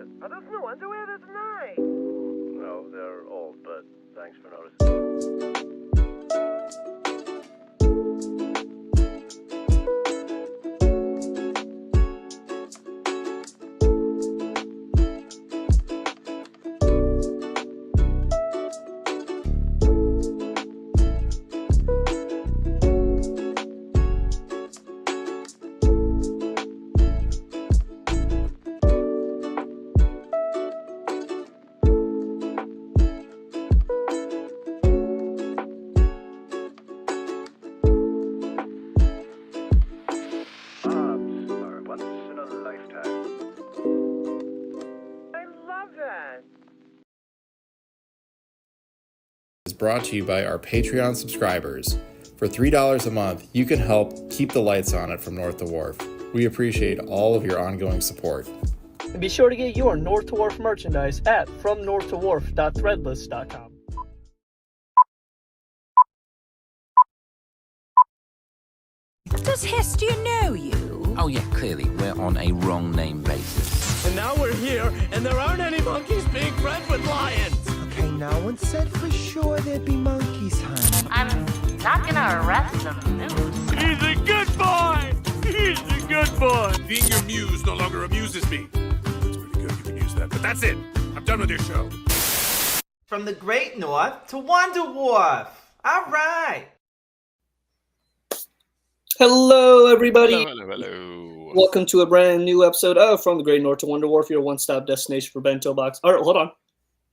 it. Are those new underwear? That's nice. No, they're old, but thanks for noticing. Is brought to you by our Patreon subscribers. For $3 a month, you can help keep the lights on at From North to Wharf. We appreciate all of your ongoing support. And be sure to get your North to Wharf merchandise at fromnorthtowharf.threadless.com. Does Hestia know you? Oh yeah, clearly, we're on a wrong name basis. And now we're here, and there aren't any monkeys being friends with lions! Okay, no one said for sure there'd be monkeys, honey. I'm not gonna arrest the moose. He's a good boy! He's a good boy! Being your muse no longer amuses me. That's pretty good, you can use that. But that's it! I'm done with your show. From the Great North to Wonder Wharf. All right. Hello, everybody. Hello. Welcome to a brand new episode of From the Great North to Wonder Wharf, your one-stop destination for bento box. Or hold on,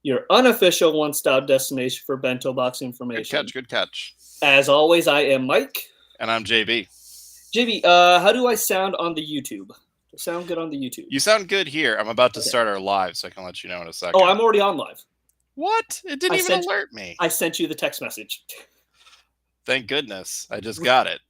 your unofficial one-stop destination for bento box information. Good catch. As always, I am Mike. And I'm JB. JB, how do I sound on the YouTube? Do I sound good on the YouTube? You sound good here. I'm about to start our live, so I can let you know in a second. Oh, I'm already on live. What? It didn't even alert me. I sent you the text message. Thank goodness. I just got it.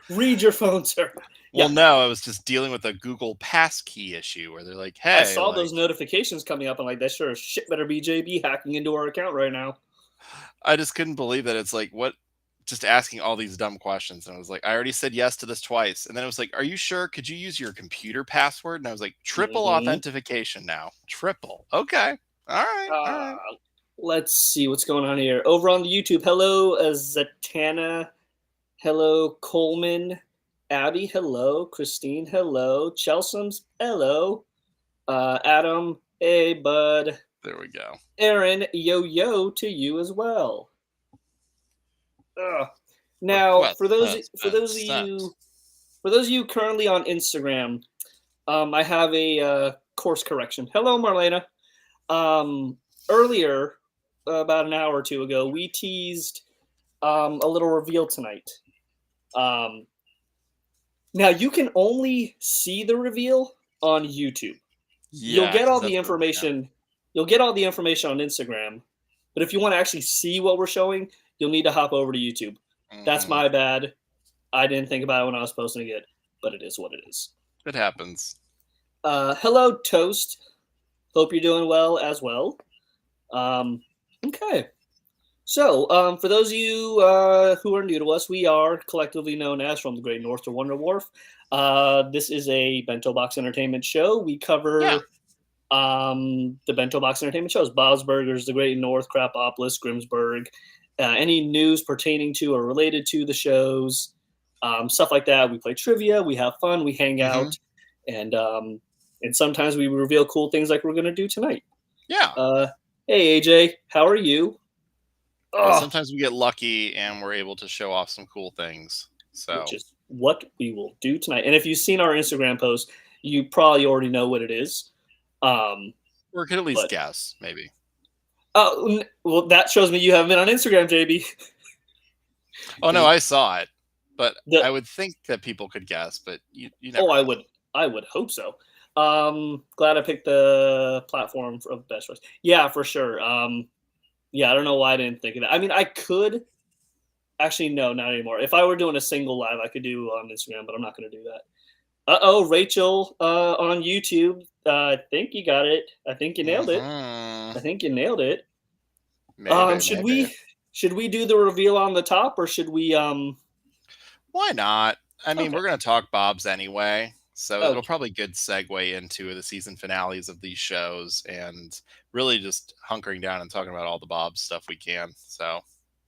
Read your phone, sir. Well, no, I was just dealing with a Google Passkey issue where they're like, hey. I saw those notifications coming up. I'm like, that sure as shit better be JB hacking into our account right now. I just couldn't believe that it's like, what? Just asking all these dumb questions. And I was like, I already said yes to this twice. And then it was like, are you sure? Could you use your computer password? And I was like, triple authentication now. Triple. Okay. All right. Let's see what's going on here. Over on the YouTube, hello, Zatanna. Hello, Coleman. Abby, hello. Christine, hello. Chelsea's, hello. Adam, hey, bud. There we go. Aaron, yo to you as well. Now, for those of you currently on Instagram, I have a course correction. Hello, Marlena. Earlier, about an hour or two ago, we teased a little reveal tonight. Now you can only see the reveal on YouTube. Yeah, you'll get all the information. You'll get all the information on Instagram, but if you want to actually see what we're showing, you'll need to hop over to YouTube. That's my bad. I didn't think about it when I was posting it, but it is what it is. It happens. Hello, Toast. Hope you're doing well as well. Okay. So, for those of you who are new to us, we are collectively known as From the Great North to Wonder Wharf. This is a bento box entertainment show. We cover the bento box entertainment shows: Bob's Burgers, The Great North, Crapopolis, Grimsburg, any news pertaining to or related to the shows, stuff like that. We play trivia, we have fun, we hang out, and sometimes we reveal cool things like we're going to do tonight. Yeah. Hey, AJ, how are you? Sometimes we get lucky and we're able to show off some cool things. So, which is what we will do tonight. And if you've seen our Instagram post, you probably already know what it is. Or could at least guess, maybe. Well, that shows me you haven't been on Instagram, JB. Oh no, I saw it, but I would think that people could guess, but you never. Oh, I would hope so. Glad I picked the platform of best choice. Yeah, for sure. Yeah, I don't know why I didn't think of that. I mean, I could. Actually, no, not anymore. If I were doing a single live, I could do on Instagram, but I'm not going to do that. Rachel on YouTube. I think you got it. I think you nailed it. I think you nailed it. Maybe, should we do the reveal on the top, or should we? Why not? I mean, we're going to talk Bob's anyway, So it'll probably good segue into the season finales of these shows and really just hunkering down and talking about all the Bob stuff we can. So,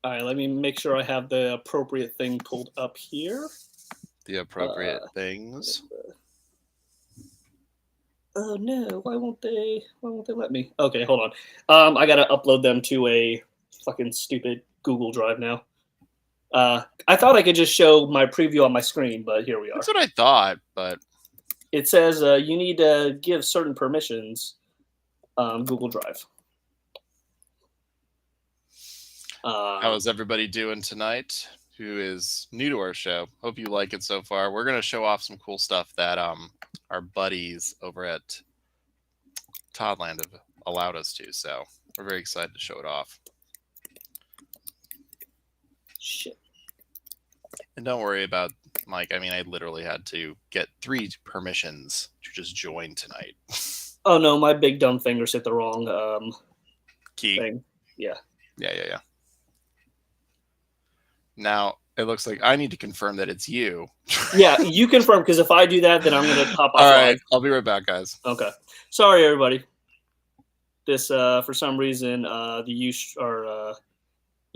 all right, let me make sure I have the appropriate thing pulled up here. The appropriate things. Oh no! Why won't they let me? Okay, hold on. I gotta upload them to a fucking stupid Google Drive now. I thought I could just show my preview on my screen, but here we are. That's what I thought, but it says you need to give certain permissions. Google Drive. How is everybody doing tonight? Who is new to our show? Hope you like it so far. We're gonna show off some cool stuff that our buddies over at Toddland have allowed us to. So we're very excited to show it off. Shit. And don't worry about Mike. I mean, I literally had to get 3 permissions to just join tonight. Oh no, my big dumb fingers hit the wrong key thing. Yeah. Yeah. Now it looks like I need to confirm that it's you. Yeah, you confirm, because if I do that, then I'm gonna pop off. All right, I'll be right back, guys. Okay. Sorry, everybody. This for some reason the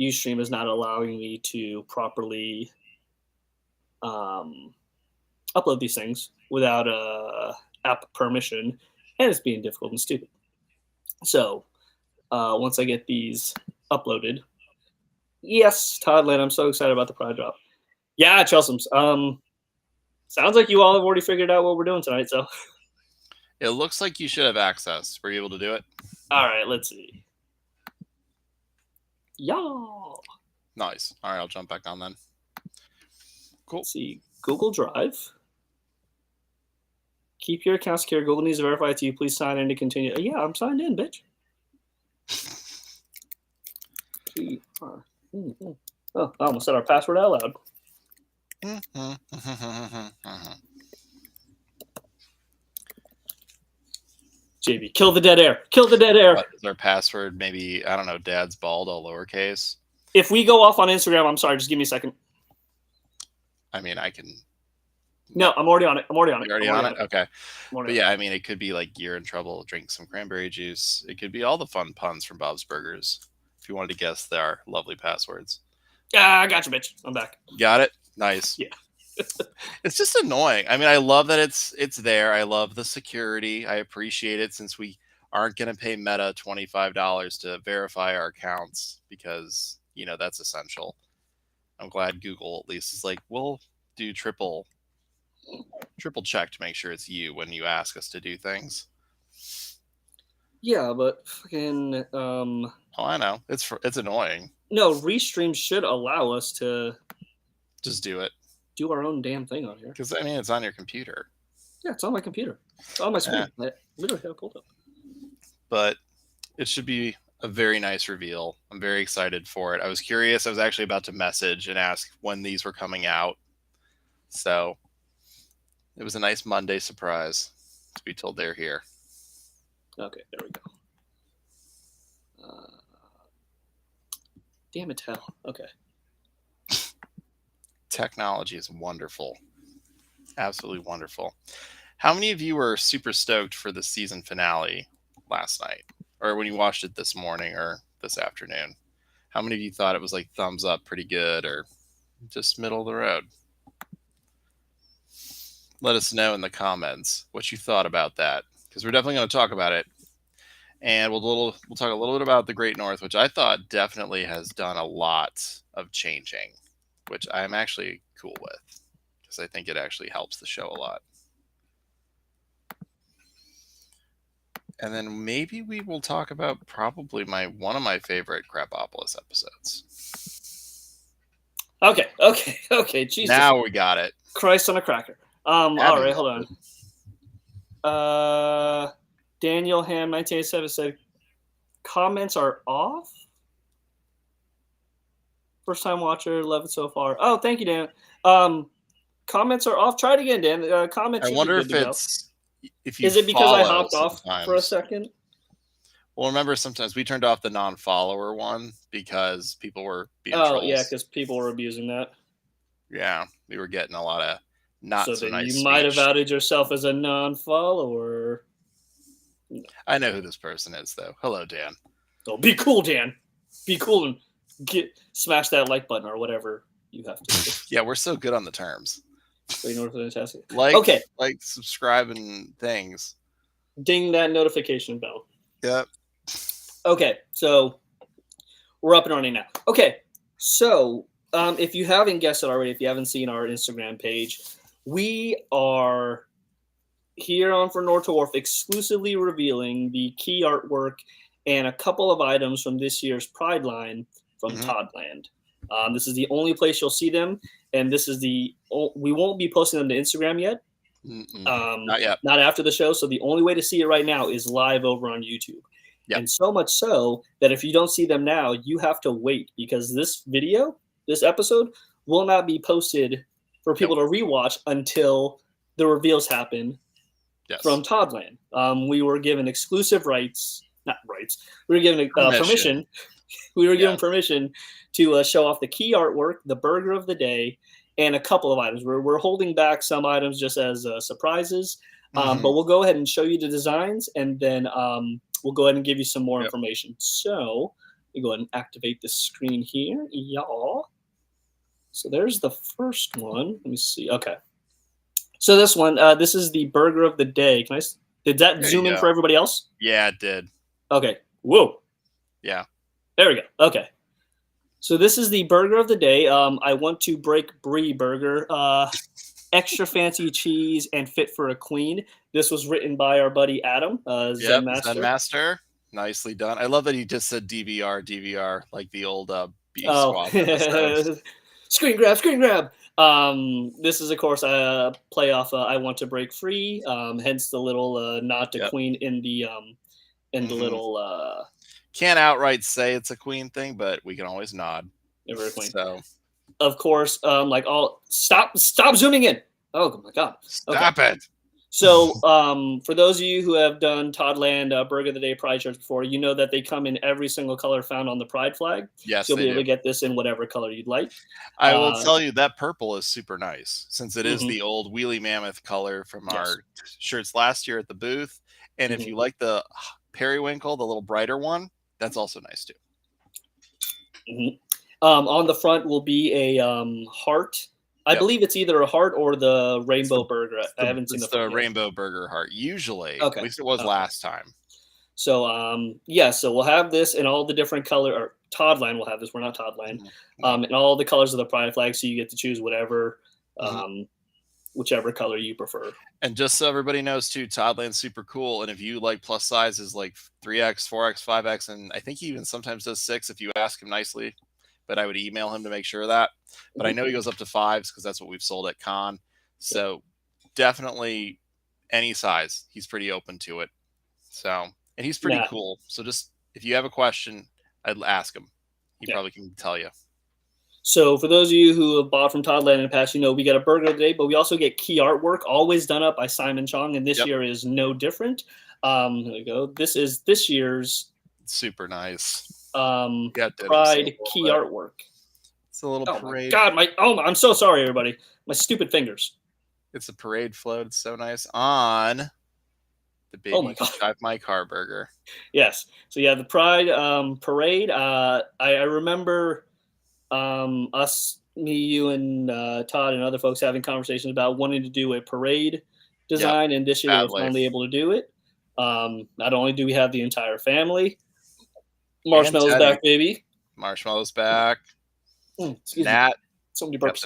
Ustream is not allowing me to properly upload these things without app permission, and it's being difficult and stupid. So once I get these uploaded, yes, Toddland, I'm so excited about the pride drop. Yeah, Chelsea's. Sounds like you all have already figured out what we're doing tonight. So it looks like you should have access. Were you able to do it? All right, let's see. Y'all. Nice. All right, I'll jump back on then. Cool. Let's see, Google Drive. Keep your account secure. Google needs to verify it to you. Please sign in to continue. Yeah, I'm signed in, bitch. Oh, I almost said our password out loud. JB, kill the dead air. Kill the dead air. What is our password? Maybe, I don't know, Dad's Bald, all lowercase. If we go off on Instagram, I'm sorry, just give me a second. I mean, I can. No, I'm already on it. You're already on it? Okay. But yeah, I mean, it could be like you're in trouble, drink some cranberry juice. It could be all the fun puns from Bob's Burgers. If you wanted to guess their lovely passwords. Yeah, I got you, bitch. I'm back. Got it? Nice. Yeah. It's just annoying. I mean, I love that it's there. I love the security. I appreciate it, since we aren't going to pay Meta $25 to verify our accounts, because, you know, that's essential. I'm glad Google at least is like, we'll do triple check to make sure it's you when you ask us to do things. Yeah, but fucking Oh, I know. It's annoying. No, Restream should allow us to just do it. Do our own damn thing on here. Because, I mean, it's on your computer. Yeah, it's on my computer. It's on my screen. I literally have it pulled up. But it should be a very nice reveal. I'm very excited for it. I was curious. I was actually about to message and ask when these were coming out. So it was a nice Monday surprise to be told they're here. Okay, there we go. Damn it, hell. Okay. Technology is wonderful. Absolutely wonderful. How many of you were super stoked for the season finale last night? Or when you watched it this morning or this afternoon? How many of you thought it was like thumbs up pretty good or just middle of the road? Let us know in the comments what you thought about that, because we're definitely going to talk about it. And we'll talk a little bit about the Great North, which I thought definitely has done a lot of changing, which I'm actually cool with, because I think it actually helps the show a lot. And then maybe we will talk about probably one of my favorite Crapopolis episodes. Okay. Jesus. Now we got it. Christ on a cracker. All right, hold on. Daniel Ham 1987 said comments are off. First time watcher, love it so far. Oh, thank you, Dan. Comments are off. Try it again, Dan. Comments. I wonder if it's is it because I hopped off for a second? Well, remember, sometimes we turned off the non-follower one because people were being trolls. Yeah, because people were abusing that. Yeah, we were getting a lot of Not So so then nice you might have speech. outed yourself as a non-follower. I know who this person is, though. Hello, Dan. Oh, be cool, Dan. Be cool and smash that like button or whatever you have to do. Yeah, we're so good on the terms. Great North Fantastic. Like, Okay, like, subscribe and things. ding that notification bell. Yep. Okay, so we're up and running now. Okay, so if you haven't guessed it already, if you haven't seen our Instagram page, we are here on For North to Wharf exclusively revealing the key artwork and a couple of items from this year's Pride line from Toddland. This is the only place you'll see them, and this is we won't be posting them to Instagram yet. Not yet. Not after the show. So the only way to see it right now is live over on YouTube. Yep. And so much so that if you don't see them now, you have to wait because this episode will not be posted for people to rewatch until the reveals happen from Toddland. We were given exclusive not rights. We were given permission. We were given permission to show off the key artwork, the burger of the day, and a couple of items. We're holding back some items just as surprises, but we'll go ahead and show you the designs, and then we'll go ahead and give you some more information. So we go ahead and activate the screen here, y'all. So there's the first one. Let me see. Okay. So this one, this is the burger of the day. Did that zoom in for everybody else? Yeah, it did. Okay. Whoa. Yeah. There we go. Okay. So this is the burger of the day. I want to break Brie burger. Extra fancy cheese and fit for a queen. This was written by our buddy Adam, Zen Master. Zen Master. Nicely done. I love that he just said DVR, like the old B Squad episodes. Screen grab. This is, of course, a play off I Want to Break Free, hence the little nod to Queen in the the little... Can't outright say it's a Queen thing, but we can always nod. Never a Queen. So, of course, stop zooming in. Oh my God. Stop it. So, for those of you who have done Toddland Burger of the Day Pride shirts before, you know that they come in every single color found on the Pride flag. Yes, so you'll be able to get this in whatever color you'd like. I will tell you that purple is super nice since it is the old Wheelie Mammoth color from our shirts last year at the booth. And if you like the periwinkle, the little brighter one, that's also nice too. On the front will be a heart. I believe it's either a heart or the rainbow burger. I haven't seen the rainbow burger heart. Usually, at least it was last time. So so we'll have this in all the different color. Or Toddland will have this. We're not Toddland. In all the colors of the Pride flag, so you get to choose whatever, whichever color you prefer. And just so everybody knows too, Toddland's super cool. And if you like plus sizes like 3X, 4X, 5X, and I think he even sometimes does 6 if you ask him nicely. But I would email him to make sure of that. But I know he goes up to 5s because that's what we've sold at Con. So definitely any size, he's pretty open to it. So, and he's pretty cool. So just if you have a question, I'd ask him. He probably can tell you. So for those of you who have bought from Toddland in the past, you know, we get a burger today, but we also get key artwork always done up by Simon Chong. And this year is no different. There we go. This is this year's super nice. Pride key artwork. It's a little parade. God, I'm so sorry, everybody. My stupid fingers. It's a parade float. It's so nice on the baby Drive My Car burger. Yes. So yeah, the Pride parade. I remember us, me, you, and Todd and other folks having conversations about wanting to do a parade design, and this year we were finally able to do it. Not only do we have the entire family. Marshmallow's back, baby. Marshmallow's back. Nat. So many burps.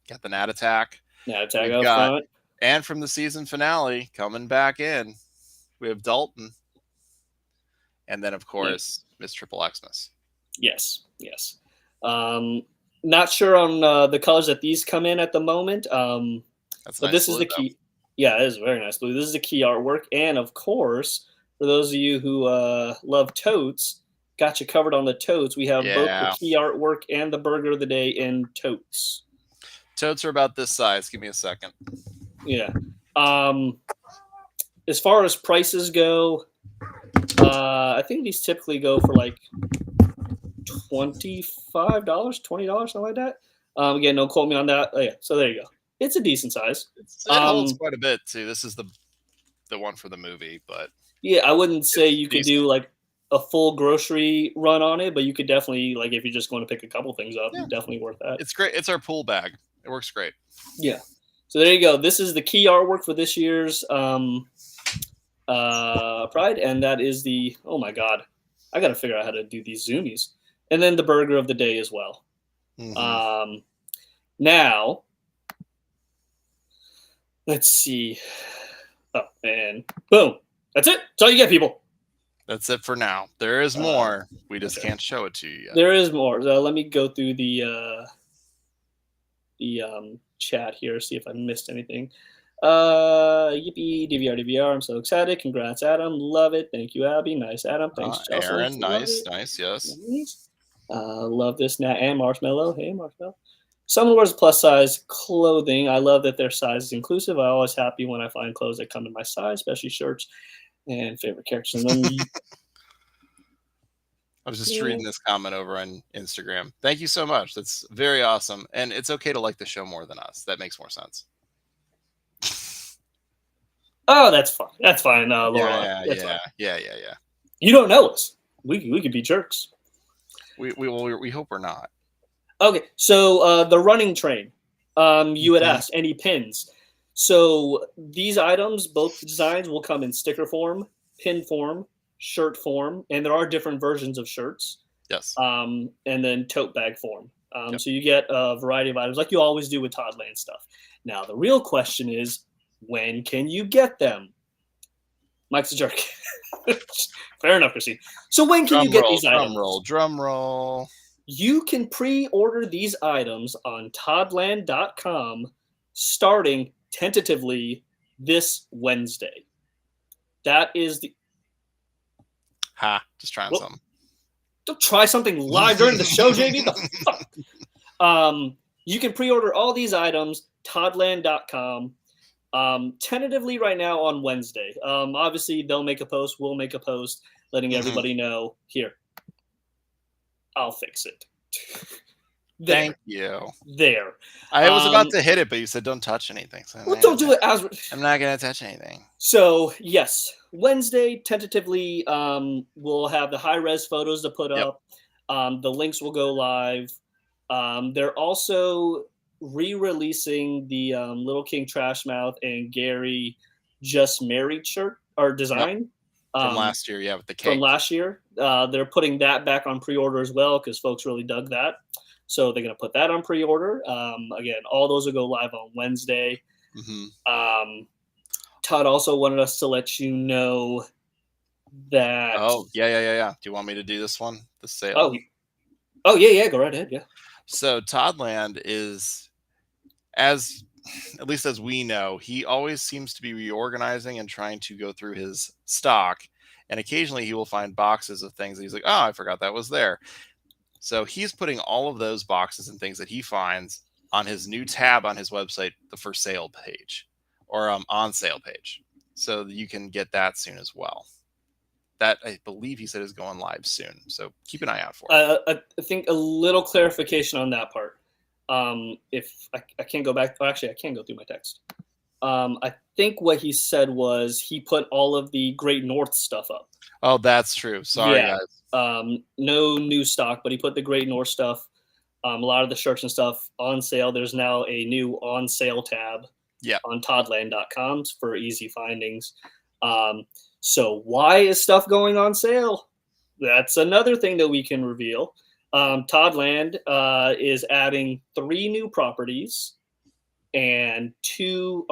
Got the Nat attack. Nat attack out front. And from the season finale, coming back in, we have Dalton. And then, of course, Miss Triple Xmas. Yes. Not sure on the colors that these come in at the moment. But nice, this is the key. Yeah, it is very nice blue. This is the key artwork. And, of course, for those of you who love totes, got you covered on the totes. We have both the key artwork and the burger of the day in totes. Totes are about this size. Give me a second. Yeah. As far as prices go, I think these typically go for like $25, $20, something like that. Again, don't quote me on that. Oh, yeah. So there you go. It's a decent size. It holds quite a bit too. This is the one for the movie, but yeah, I wouldn't say you could decent. do like a full grocery run on it, but you could definitely, like, if you're just going to pick a couple things up, definitely worth that. It's great. It's our pool bag. It works great. Yeah. So there you go. This is the key artwork for this year's Pride, and that is the, oh my God, I got to figure out how to do these zoomies. And then the burger of the day as well. Now, let's see. Oh, and boom. That's it. That's all you get, people. That's it for now. There is more. We just can't show it to you yet. There is more. Let me go through the chat here, see if I missed anything. Yippee, DVR. I'm so excited. Congrats, Adam. Love it. Thank you, Abby. Nice, Adam. Thanks, Chelsea. Aaron. Nice. Yes. Nice. Love this, Nat and Marshmallow. Hey, Marshmallow. Someone wears plus size clothing. I love that their size is inclusive. I'm always happy when I find clothes that come in my size, especially shirts and favorite characters. And then I was just reading this comment over on Instagram. Thank you so much. That's very awesome. And it's okay to like the show more than us. That makes more sense. Oh, that's fine. That's fine, Laura. Yeah. You don't know us. We could be jerks. We hope we're not. Okay, so the running train. You had asked any pins. So these items, both designs, will come in sticker form, pin form, shirt form, and there are different versions of shirts. Yes. And then tote bag form. So you get a variety of items like you always do with Toddland stuff. Now, the real question is, when can you get them? Mike's a jerk. Fair enough, Chrissy. So when can you get these items? Drum roll. You can pre-order these items on Toddland.com starting tentatively this Wednesday. That is the... Just trying something. Don't try something live during the show, JV. The fuck? You can pre-order all these items, Toddland.com. Tentatively right now on Wednesday. Obviously, they'll make a post. We'll make a post letting everybody know. Here. I'll fix it. Thank you. There. I was about to hit it, but you said don't touch anything. So well, don't do it. I'm not going to touch anything. So, yes. Wednesday, tentatively, we'll have the high-res photos to put up. The links will go live. They're also re-releasing the Little King Trashmouth and Gary Just Married shirt or design. From last year, with the cake. From last year. They're putting that back on pre-order as well because folks really dug that. So they're going to put that on pre-order. Again, all those will go live on Wednesday. Todd also wanted us to let you know that... Oh, yeah. Do you want me to do this one? The sale? Oh, yeah. Go right ahead, yeah. So Toddland is, at least as we know, he always seems to be reorganizing and trying to go through his stock. And occasionally he will find boxes of things that he's like, oh, I forgot that was there. So he's putting all of those boxes and things that he finds on his new tab on his website, the for sale page or on sale page. So that you can get that soon as well. That I believe he said is going live soon. So keep an eye out for it. I think a little clarification on that part. If I can't go back, actually I can go through my text. I think what he said was he put all of the Great North stuff up. Oh, that's true. Sorry, guys. No new stock, but he put the Great North stuff, a lot of the shirts and stuff on sale. There's now a new on sale tab on Toddland.com for easy findings. So why is stuff going on sale? That's another thing that we can reveal. Toddland is adding 3 new properties and 3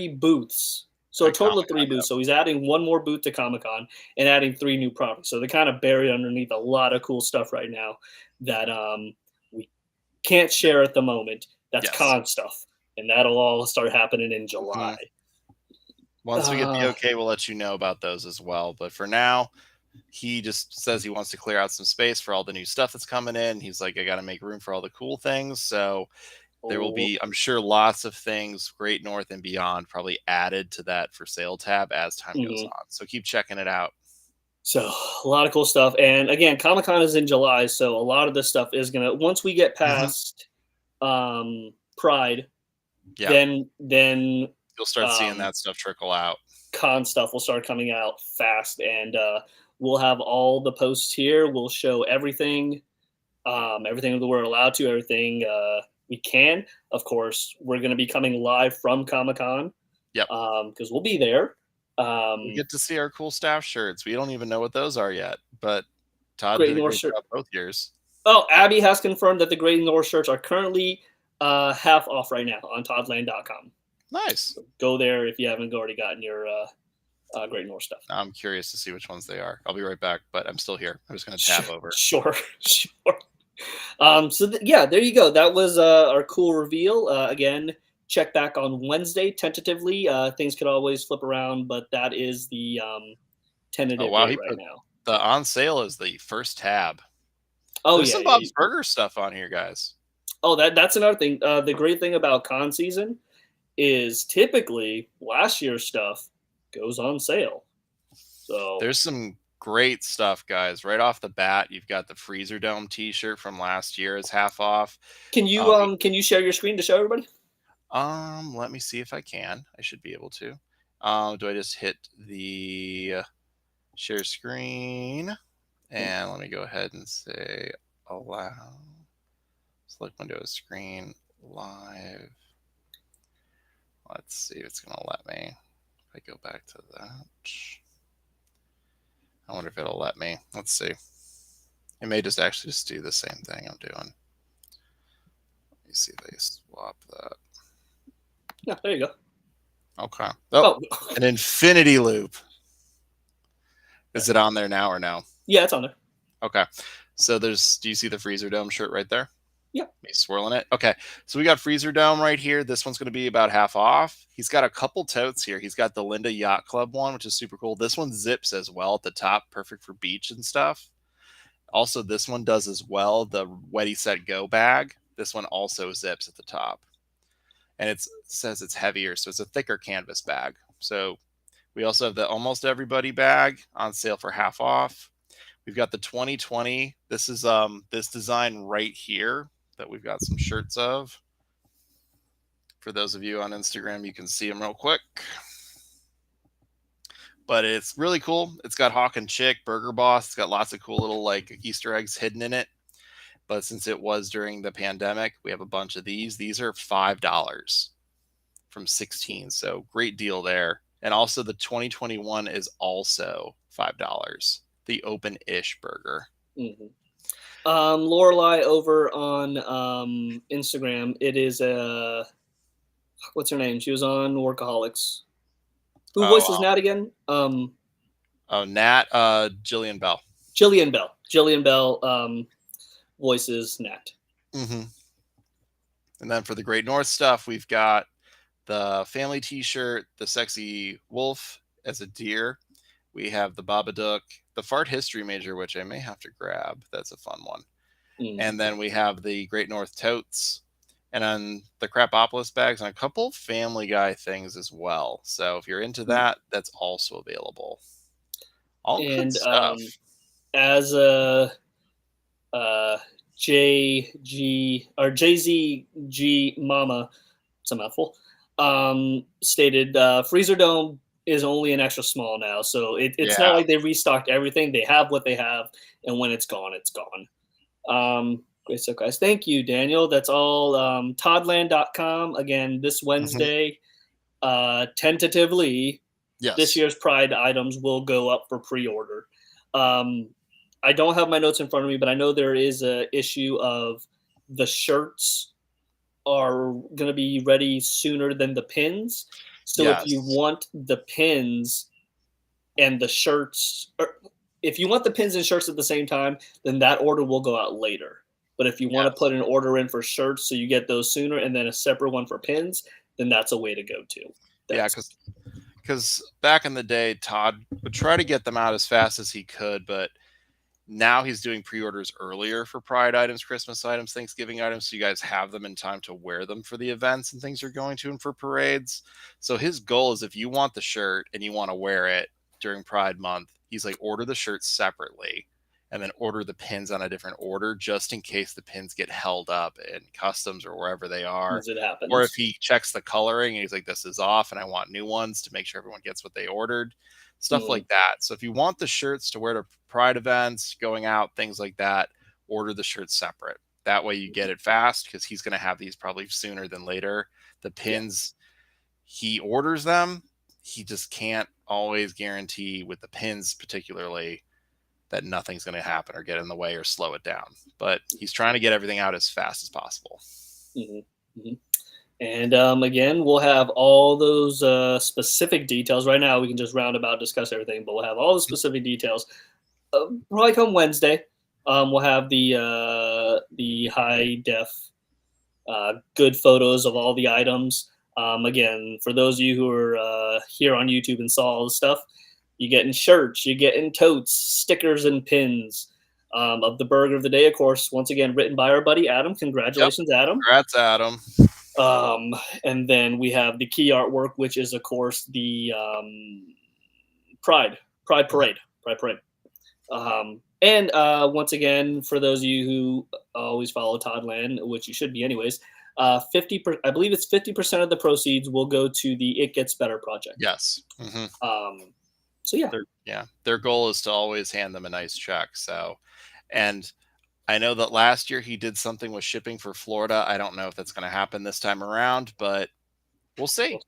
booths. So a total of 3 booths. So he's adding 1 more booth to Comic-Con and adding 3 new properties. So they're kind of buried underneath a lot of cool stuff right now that we can't share at the moment. That's con stuff. And that'll all start happening in July. Once we get the okay, we'll let you know about those as well. But for now, he just says he wants to clear out some space for all the new stuff that's coming in. He's like, I got to make room for all the cool things. So there will be, I'm sure, lots of things, Great North and beyond, probably added to that for sale tab as time goes on. So keep checking it out. So a lot of cool stuff. And again, Comic-Con is in July. So a lot of this stuff is going to, once we get past Pride, Yeah. Then You'll start seeing that stuff trickle out. con stuff will start coming out fast, and we'll have all the posts here. We'll show everything, everything that we're allowed to, everything we can. Of course, we're going to be coming live from Comic-Con. Yep. Because we'll be there. We get to see our cool staff shirts. We don't even know what those are yet, but Todd Great did a North great shirt. job both years. Oh, Abby has confirmed that the Great North shirts are currently half off right now on toddland.com. Nice. So go there if you haven't already gotten your Great North stuff. I'm curious to see which ones they are. I'll be right back, but I'm still here. I'm just going to tap over. Sure. So yeah, there you go. That was our cool reveal. Again, check back on Wednesday tentatively. Things could always flip around, but that is the tentative date right now. The on sale is the first tab. Oh, There's yeah, some Bob's Burger stuff on here, guys. Oh, that's another thing. The great thing about con season is typically last year's stuff goes on sale. So there's some great stuff, guys. Right off the bat, you've got the Freezer Dome T-shirt from last year is half off. Can you share your screen to show everybody? Let me see if I can. I should be able to. Do I just hit the share screen? And let me go ahead and say allow. Select Windows screen live. Let's see if it's going to let me. If I go back to that. I wonder if it'll let me. Let's see. It may just actually just do the same thing I'm doing. Let me see if I swap that. Yeah, there you go. Okay. Oh, an infinity loop. Is it on there now or no? Yeah, it's on there. Okay. So do you see the Freezer Dome shirt right there? Yeah. Me swirling it. Okay. So we got Freezer Dome right here. This one's going to be about half off. He's got a couple totes here. He's got the Linda Yacht Club one, which is super cool. This one zips as well at the top, perfect for beach and stuff. Also, this one does as well. The Ready Set Go bag. This one also zips at the top. And it says it's heavier, so it's a thicker canvas bag. So we also have the Almost Everybody bag on sale for half off. We've got the 2020. This is this design right here that we've got some shirts of. For those of you on Instagram, you can see them real quick. But it's really cool. It's got Hawk and Chick, Burger Boss. It's got lots of cool little like Easter eggs hidden in it. But since it was during the pandemic, we have a bunch of these. These are $5 from 16. So great deal there. And also the 2021 is also $5. The open-ish burger. Mm-hmm. Lorelai over on Instagram. It is what's her name? She was on Workaholics. Who voices Nat again? Nat, Jillian Bell. Jillian Bell voices Nat. Mm-hmm. And then for the Great North stuff, we've got the family T-shirt, the sexy wolf as a deer. We have the Babadook, the fart history major, which I may have to grab. That's a fun one. Mm-hmm. And then we have the Great North totes, and then the Crapopolis bags, and a couple Family Guy things as well. So if you're into that, that's also available. All good stuff. As a JZG Mama, it's a mouthful, stated Freezer Dome is only an extra small now, so it's not like they restocked everything. They have what they have, and when it's gone, it's gone. Great stuff, guys. Thank you, Daniel. That's all. Toddland.com again this Wednesday. Tentatively, this year's Pride items will go up for pre-order. I don't have my notes in front of me, but I know there is a issue of the shirts are going to be ready sooner than the pins. So if you want the pins and the shirts, or if you want the pins and shirts at the same time, then that order will go out later. But if you want to put an order in for shirts so you get those sooner and then a separate one for pins, then that's a way to go too. Because back in the day, Todd would try to get them out as fast as he could, but now he's doing pre-orders earlier for Pride items, Christmas items, Thanksgiving items, so you guys have them in time to wear them for the events and things you're going to and for parades. So his goal is if you want the shirt and you want to wear it during Pride month, he's like, order the shirt separately, and then order the pins on a different order just in case the pins get held up in customs or wherever they are. As it happens. Or if he checks the coloring and he's like, this is off and I want new ones to make sure everyone gets what they ordered. Stuff like that. So if you want the shirts to wear to Pride events, going out, things like that, order the shirts separate. That way you get it fast because he's going to have these probably sooner than later. The pins, he orders them. He just can't always guarantee with the pins particularly that nothing's going to happen or get in the way or slow it down. But he's trying to get everything out as fast as possible. And again, we'll have all those specific details. Right now, we can just roundabout discuss everything, but we'll have all the specific details. Probably come Wednesday. We'll have the high def, good photos of all the items. Again, for those of you who are here on YouTube and saw all the stuff, you getting shirts, you getting totes, stickers, and pins of the burger of the day. Of course, once again, written by our buddy Adam. Congratulations, Adam. Congrats, Adam. And then we have the key artwork, which is, of course, the Pride Parade. And once again, for those of you who always follow Toddland, which you should be anyways, I believe it's 50% of the proceeds will go to the It Gets Better project. Yes. So their goal is to always hand them a nice check. So, and I know that last year he did something with shipping for Florida. I don't know if that's going to happen this time around, but we'll see.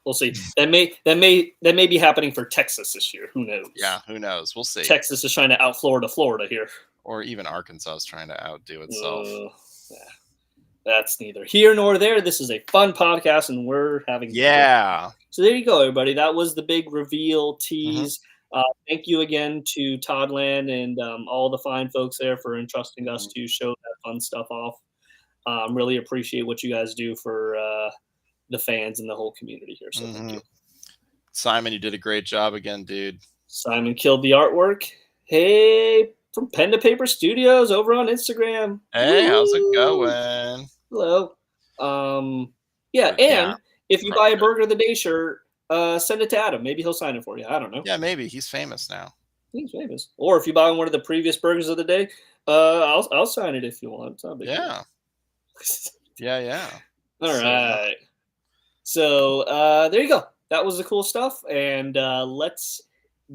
We'll see. That may be happening for Texas this year. Who knows? Yeah, who knows? We'll see. Texas is trying to out Florida here. Or even Arkansas is trying to outdo itself. That's neither here nor there. This is a fun podcast, and we're having fun. So there you go, everybody. That was the big reveal tease. Thank you again to Toddland and all the fine folks there for entrusting us to show that fun stuff off. Really appreciate what you guys do for the fans and the whole community here. So thank you. Simon, you did a great job again, dude. Simon killed the artwork. Hey, from Pen to Paper Studios over on Instagram. Hey, how's it going? Hello. And if you buy a Burger of the Day shirt, send it to Adam. Maybe he'll sign it for you. I don't know. Yeah, maybe. He's famous now. He's famous. Or if you buy one of the previous Burgers of the Day, I'll sign it if you want. It's not a big deal. Yeah. All right. So there you go. That was the cool stuff. And let's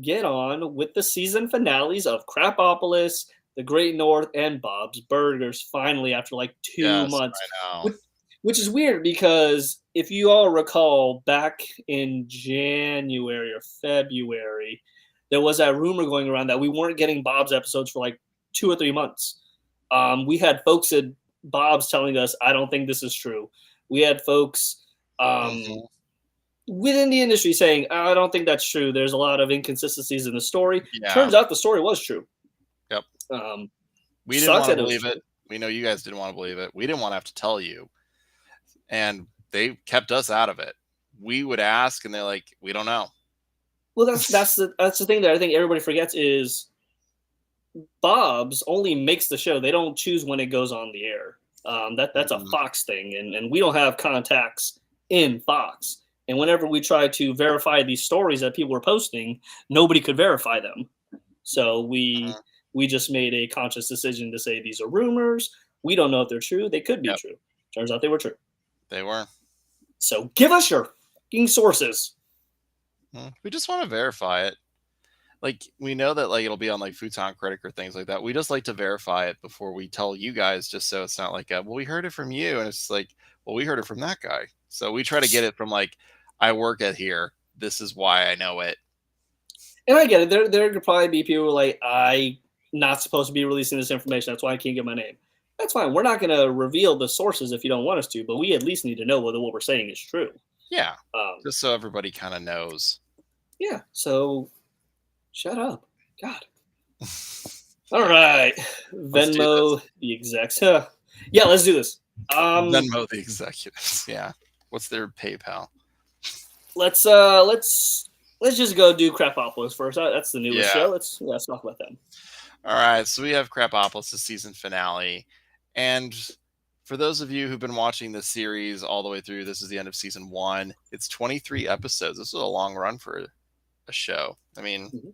get on with the season finales of Crapopolis, The Great North, and Bob's Burgers. Finally, after like 2 months. I know. Which is weird because if you all recall, back in January or February, there was that rumor going around that we weren't getting Bob's episodes for like 2 or 3 months. We had folks at Bob's telling us, I don't think this is true. We had folks within the industry saying, I don't think that's true. There's a lot of inconsistencies in the story. Yeah. Turns out the story was true. Yep. We didn't want to believe it. We know you guys didn't want to believe it. We didn't want to have to tell you. And they kept us out of it. We would ask, and they're like, "We don't know." Well, that's the thing that I think everybody forgets is Bob's only makes the show. They don't choose when it goes on the air. That's a Fox thing, and we don't have contacts in Fox. And whenever we try to verify these stories that people were posting, nobody could verify them. So we just made a conscious decision to say these are rumors. We don't know if they're true. They could be true. Turns out they were true. They were. So give us your fucking sources. We just want to verify it. Like, we know that like it'll be on like Futon Critic or things like that. We just like to verify it before we tell you guys, just so it's not like, well, we heard it from you. And it's like, well, we heard it from that guy. So we try to get it from like, I work at here. This is why I know it. And I get it. There could probably be people who are like, I'm not supposed to be releasing this information. That's why I can't get my name. That's fine. We're not going to reveal the sources if you don't want us to, but we at least need to know whether what we're saying is true. Yeah. Just so everybody kind of knows. Yeah. So shut up. God. All right. Venmo the execs. Yeah, let's do this. Venmo the executives. Yeah. What's their PayPal? Let's just go do Crapopolis first. That's the newest show. Let's talk about them. All right. So we have Crapopolis, the season finale. And for those of you who've been watching this series all the way through, this is the end of season 1. It's 23 episodes. This is a long run for a show. I mean,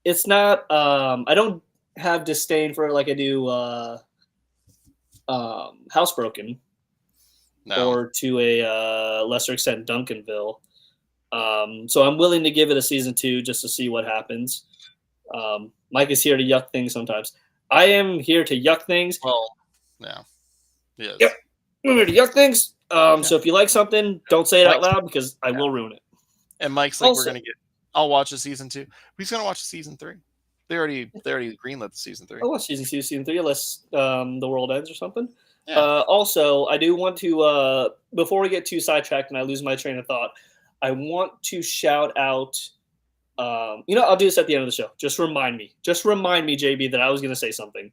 it's not. I don't have disdain for it like I do Housebroken, No. or to a lesser extent Duncanville. So I'm willing to give it a season 2 just to see what happens. Mike is here to yuck things sometimes. I am here to yuck things. Well, yeah. Yes. Yep. I'm here to yuck things. So if you like something, don't say it out Mike's- loud because I will ruin it. And Mike's like, Also- we're gonna get. I'll watch a season 2. He's gonna watch a season 3. They already greenlit the season 3. I watch season 2, season 3, unless the world ends or something. Yeah. Also, I do want to, before we get too sidetracked and I lose my train of thought, I want to shout out. I'll do this at the end of the show. Just remind me, JB, that I was going to say something.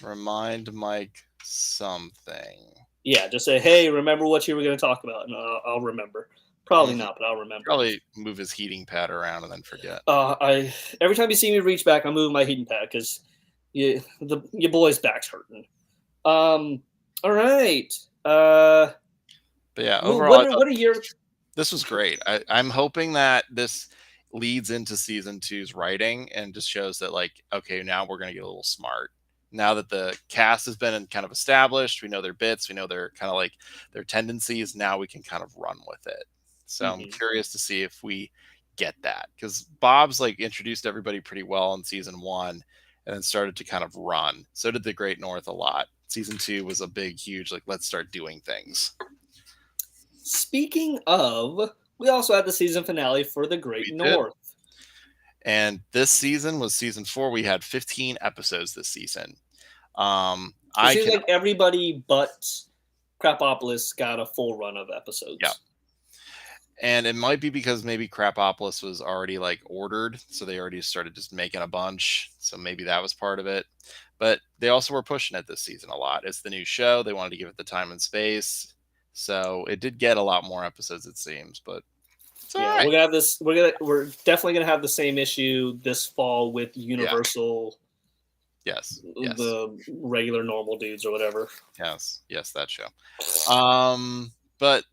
Remind Mike something. Yeah, just say, hey, remember what you were going to talk about, and I'll remember. Probably not, but I'll remember. Probably move his heating pad around and then forget. Every time you see me reach back, I'm moving my heating pad because your boy's back's hurting. All right. But yeah, overall, what are your? This was great. I'm hoping that this leads into season 2's writing and just shows that, like, okay, now we're going to get a little smart. Now that the cast has been kind of established, we know their bits, we know their kind of like their tendencies. Now we can kind of run with it. So I'm curious to see if we get that, because Bob's like introduced everybody pretty well in season 1 and then started to kind of run. So did the Great North a lot. Season 2 was a big, huge, like, let's start doing things. Speaking of, we also had the season finale for the Great North. And this season was season 4. We had 15 episodes this season. It seems like everybody but Crapopolis got a full run of episodes. Yeah. And it might be because maybe Crapopolis was already like ordered, so they already started just making a bunch. So maybe that was part of it. But they also were pushing it this season a lot. It's the new show. They wanted to give it the time and space. So it did get a lot more episodes, it seems. But yeah, right. we're gonna have this. We're definitely gonna have the same issue this fall with Universal. Yeah. Yes. The regular normal dudes or whatever. Yes, that show. But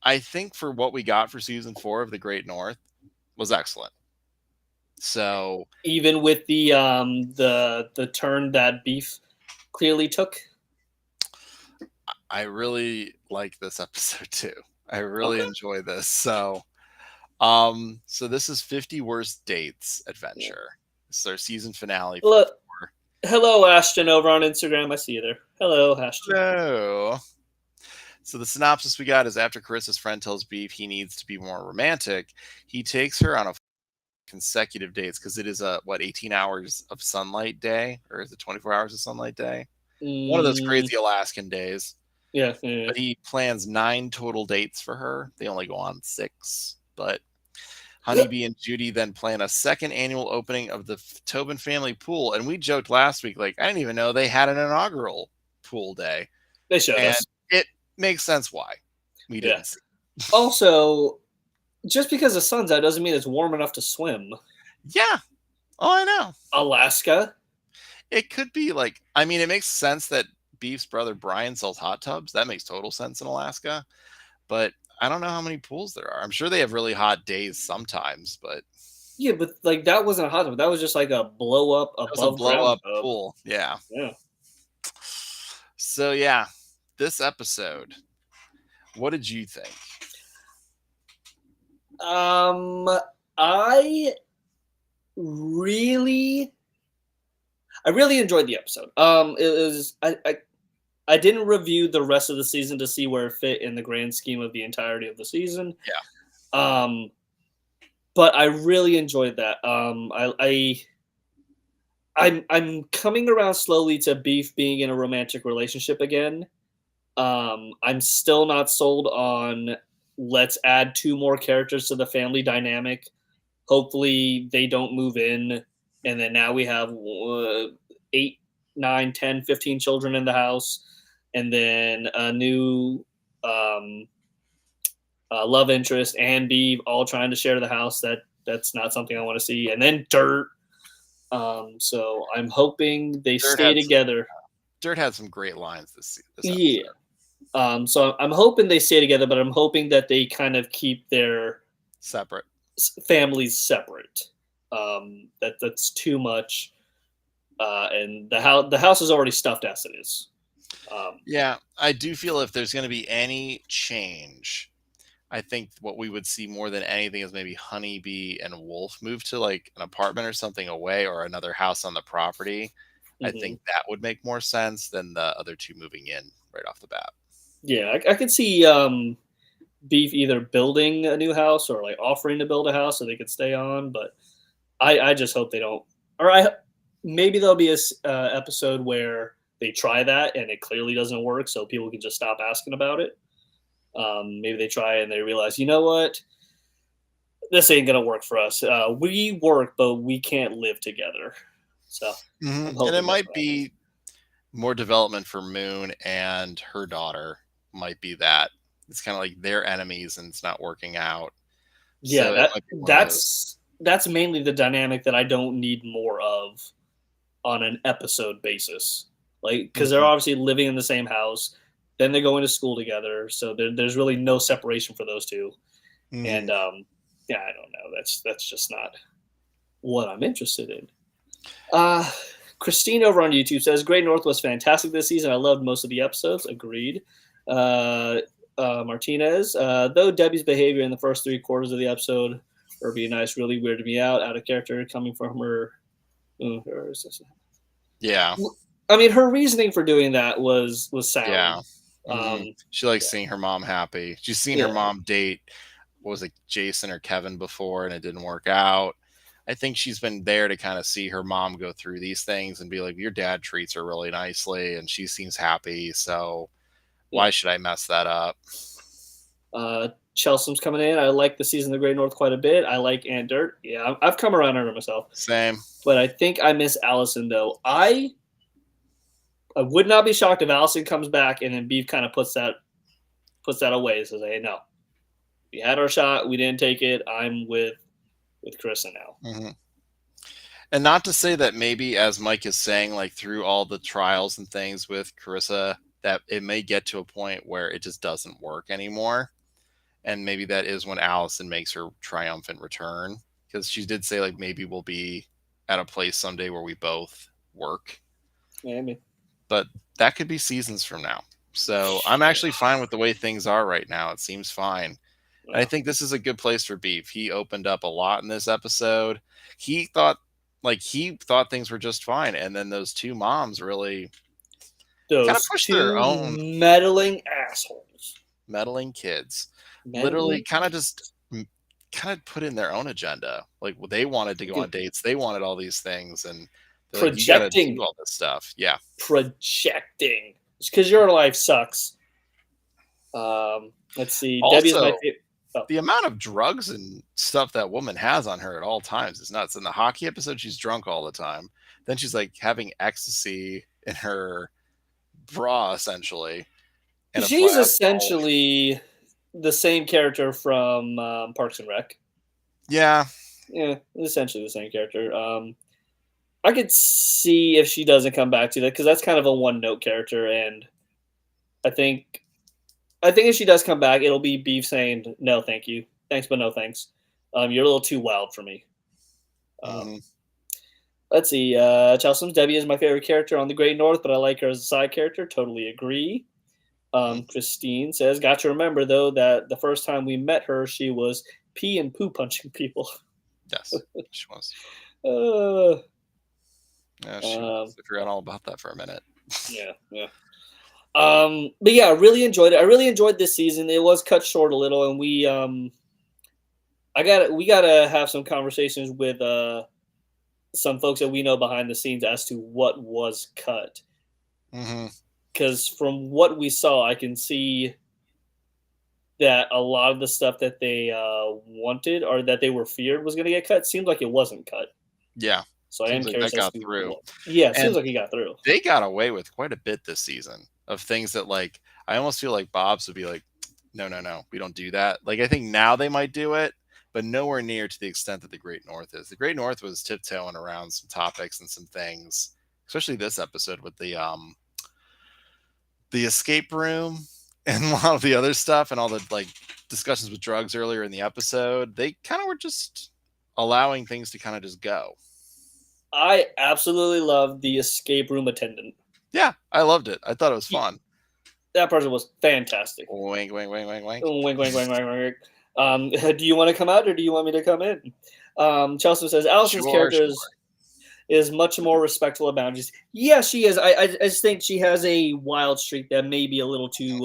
I think for what we got for season 4 of the Great North was excellent. So even with the turn that Beef clearly took, I really like this episode too. I really enjoy this. So this is 50 Worst Dates Adventure. This is our season finale. Hello, Ashton, over on Instagram. I see you there. Hello, Ashton. Hello. So the synopsis we got is, after Carissa's friend tells Beef he needs to be more romantic, he takes her on a consecutive dates, because it is a 18 hours of sunlight day, or is it 24 hours of sunlight day? One of those crazy Alaskan days. Yeah. But he plans 9 total dates for her. They only go on 6, but Honeybee and Judy then plan a second annual opening of the Tobin family pool. And we joked last week, like, I didn't even know they had an inaugural pool day. They showed us. It makes sense why we didn't see. Also, just because the sun's out doesn't mean it's warm enough to swim. Yeah. Oh, I know. Alaska. It could be like, I mean, it makes sense that Beef's brother Brian sells hot tubs. That makes total sense in Alaska. But I don't know how many pools there are. I'm sure they have really hot days sometimes, but yeah, but like that wasn't a hot tub. That was just like a blow up pool. Yeah. So this episode, what did you think? I really enjoyed the episode. It was I didn't review the rest of the season to see where it fit in the grand scheme of the entirety of the season. Yeah. But I really enjoyed that. I'm coming around slowly to Beef being in a romantic relationship again. I'm still not sold on let's add 2 more characters to the family dynamic. Hopefully they don't move in, and then now we have 8, 9, 10, 15 children in the house, and then a new love interest and Beef all trying to share the house. That's not something I want to see. And then Dirt. So I'm hoping they stay together. Dirt had some great lines this episode. Yeah. So I'm hoping they stay together, but I'm hoping that they kind of keep their separate families separate. That's too much, and the house is already stuffed as it is. Yeah, I do feel if there's going to be any change, I think what we would see more than anything is maybe Honeybee and Wolf move to like an apartment or something away or another house on the property. I Mhm. think that would make more sense than the other two moving in right off the bat. Yeah, I could see Beef either building a new house or like offering to build a house so they could stay on. But I just hope they don't. Or maybe there'll be a episode where they try that and it clearly doesn't work, so people can just stop asking about it. Maybe they try and they realize, you know what, this ain't gonna work for us. We work, but we can't live together. So I'm And it hoping that's might what happens. be more development for Moon and her daughter might be that. It's kind of like they're enemies and it's not working out. Yeah, So it might be one of those. that's mainly the dynamic that I don't need more of on an episode basis. Like, because they're Mhm. obviously living in the same house, then they're going to school together, so there's really no separation for those two. And Mhm. yeah, I don't know. That's just not what I'm interested in. Uh Christine over on YouTube says, "Great North was fantastic this season. I loved most of the episodes." Agreed. Uh, Martinez, though Debbie's behavior in the first 3 quarters of the episode, or be nice, really weirded me out of character coming from her. Her Yeah. I mean, her reasoning for doing that was Yeah. sound. She likes Yeah, seeing her mom happy. She's seen her yeah, mom date, what was it, Jason or Kevin before, and it didn't work out. I think she's been there to kind of see her mom go through these things and be like, your dad treats her really nicely and she seems happy. So yeah. why should I mess that up? Chelsea's coming in. I like the season of the Great North quite a bit. I like Ant Dirt. Yeah, I've come around on her myself, Same. but I think I miss Allison though. I would not be shocked if Allison comes back and then Beef kind of puts that away. Says, "Hey, no, we had our shot. We didn't take it. I'm with Carissa now." hmm And not to say that maybe, as Mike is saying, like through all the trials and things with Carissa, that it may get to a point where it just doesn't work anymore. And maybe that is when Allison makes her triumphant return. Because she did say, like, maybe we'll be at a place someday where we both work. Maybe. But that could be seasons from now. So I'm actually fine with the way things are right now. It seems fine. And I think this is a good place for Beef. He opened up a lot in this episode. He thought things were just fine, and then those two moms really kind of Those pushed their two own meddling assholes. meddling kids. Literally, Meddling. kind of put in their own agenda. Like they wanted to go on dates, they wanted all these things, and they're like, you got to Projecting. do all this stuff. Yeah, Projecting. It's because your life sucks. Let's see. Debbie is my also favorite. Oh. the amount of drugs and stuff that woman has on her at all times is nuts. In the hockey episode, she's drunk all the time. Then she's like having ecstasy in her bra, essentially. And She's alcohol. essentially the same character from Parks and Rec. Yeah. Yeah, essentially the same character. I could see if she doesn't come back to that because that's kind of a one-note character, and I think if she does come back, it'll be Beef saying no, thank you, thanks, but no thanks. You're a little too wild for me. hmm Let's see. Chelsea's Debbie is my favorite character on the Great North, but I like her as a side character. Totally agree. Christine says, "Got to remember though that the first time we met her, she was pee and poo punching people." Yes, she was. Uh, Yeah, she was. I forgot all about that for a minute. yeah, yeah. But yeah, I really enjoyed it. I really enjoyed this season. It was cut short a little, and we gotta have some conversations with some folks that we know behind the scenes as to what was cut. hmm Because from what we saw, I can see that a lot of the stuff that they wanted or that they were feared was going to get cut seems like it wasn't cut. Yeah, So I am seems like curious that as got to through. yeah, it seems And like he got through. they got away with quite a bit this season of things that, like, I almost feel like Bob's would be like, no, no, no, we don't do that. Like, I think now they might do it, but nowhere near to the extent that the Great North is. The Great North was tiptoeing around some topics and some things, especially this episode with the escape room and a lot of the other stuff and all the like discussions with drugs earlier in the episode. They kind of were just allowing things to kind of just go. I absolutely loved the escape room attendant. Yeah, I loved it. I thought it was fun. That person was fantastic. Wink, wink, wink, wink, wink. Wink, wink, wink, wink, wink. Do you want to come out or do you want me to come in? Chelsea says Allison's character is much more respectful of boundaries. Yeah, she is. I just think she has a wild streak that may be a little too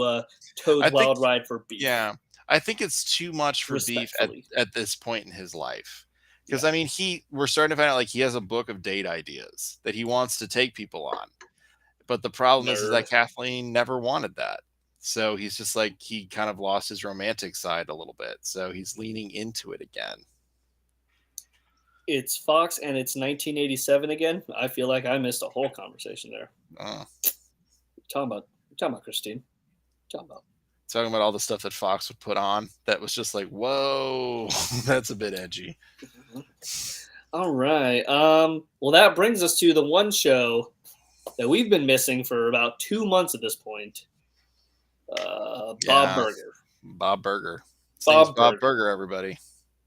Toad's Wild Ride for Beef. Yeah, I think it's too much for Beef at this point in his life. Because, I mean, we're starting to find out, like, he has a book of date ideas that he wants to take people on. But the problem is that Kathleen never wanted that. So he's just like, he kind of lost his romantic side a little bit. So he's leaning into it again. It's Fox and it's 1987 again. I feel like I missed a whole conversation there. Talking about Christine. Talking about all the stuff that Fox would put on that was just like, whoa, that's a bit edgy. All right. Well, that brings us to the one show that we've been missing for about 2 months at this point. Bob Burger. Bob Burger. Bob Burger, everybody.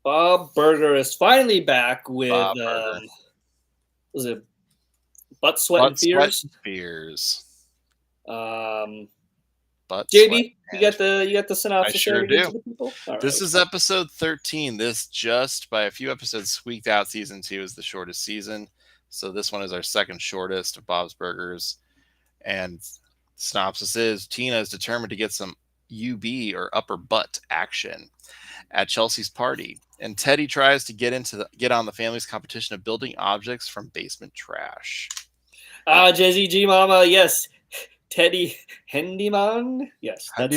Bob Burger is finally back with was it Butt Sweat and Fears? JB, you got the synopsis? I sure do. This is episode 13. This just by a few episodes squeaked out season 2 is the shortest season. So this one is our second shortest of Bob's Burgers. And synopsis is Tina is determined to get some UB or upper butt action at Chelsea's party. And Teddy tries to get on the family's competition of building objects from basement trash. JZG Mama, yes. Teddy Handyman. Yes. That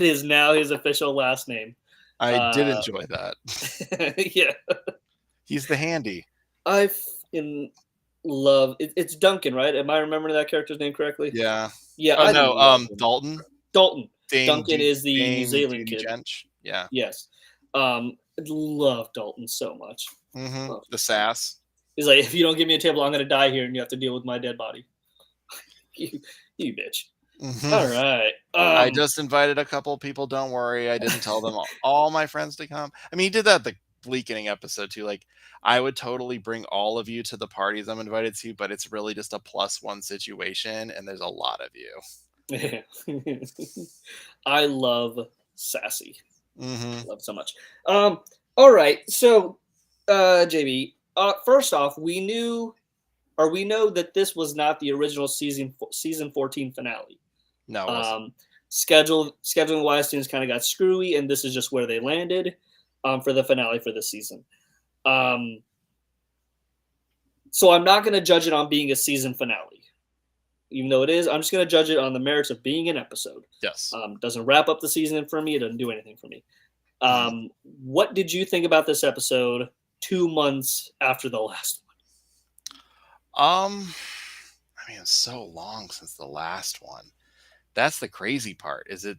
is now his official last name. I did enjoy that. Yeah. He's the handy. I love it. It's Duncan, right? Am I remembering that character's name correctly? Yeah. Yeah. Oh, no, Dalton. Duncan is the New Zealand kid. Gench. Yeah. Yes. I love Dalton so much. Mm-hmm. The sass. He's like, if you don't give me a table, I'm going to die here, and you have to deal with my dead body. you bitch. Mm-hmm. All right. I just invited a couple people. Don't worry. I didn't tell them all my friends to come. I mean, he did that the Bleakening episode too. Like, I would totally bring all of you to the parties I'm invited to, but it's really just a +1 situation, and there's a lot of you. I love Sassy. Mm-hmm. Love so much. All right. So, JB, first off, we know that this was not the original season 14 finale. No. It wasn't. Scheduling wise, things kind of got screwy, and this is just where they landed for the finale for this season. So I'm not going to judge it on being a season finale. Even though it is, I'm just going to judge it on the merits of being an episode. Yes. Doesn't wrap up the season for me. It doesn't do anything for me. What did you think about this episode 2 months after the last one? I mean, it's so long since the last one. That's the crazy part. Is it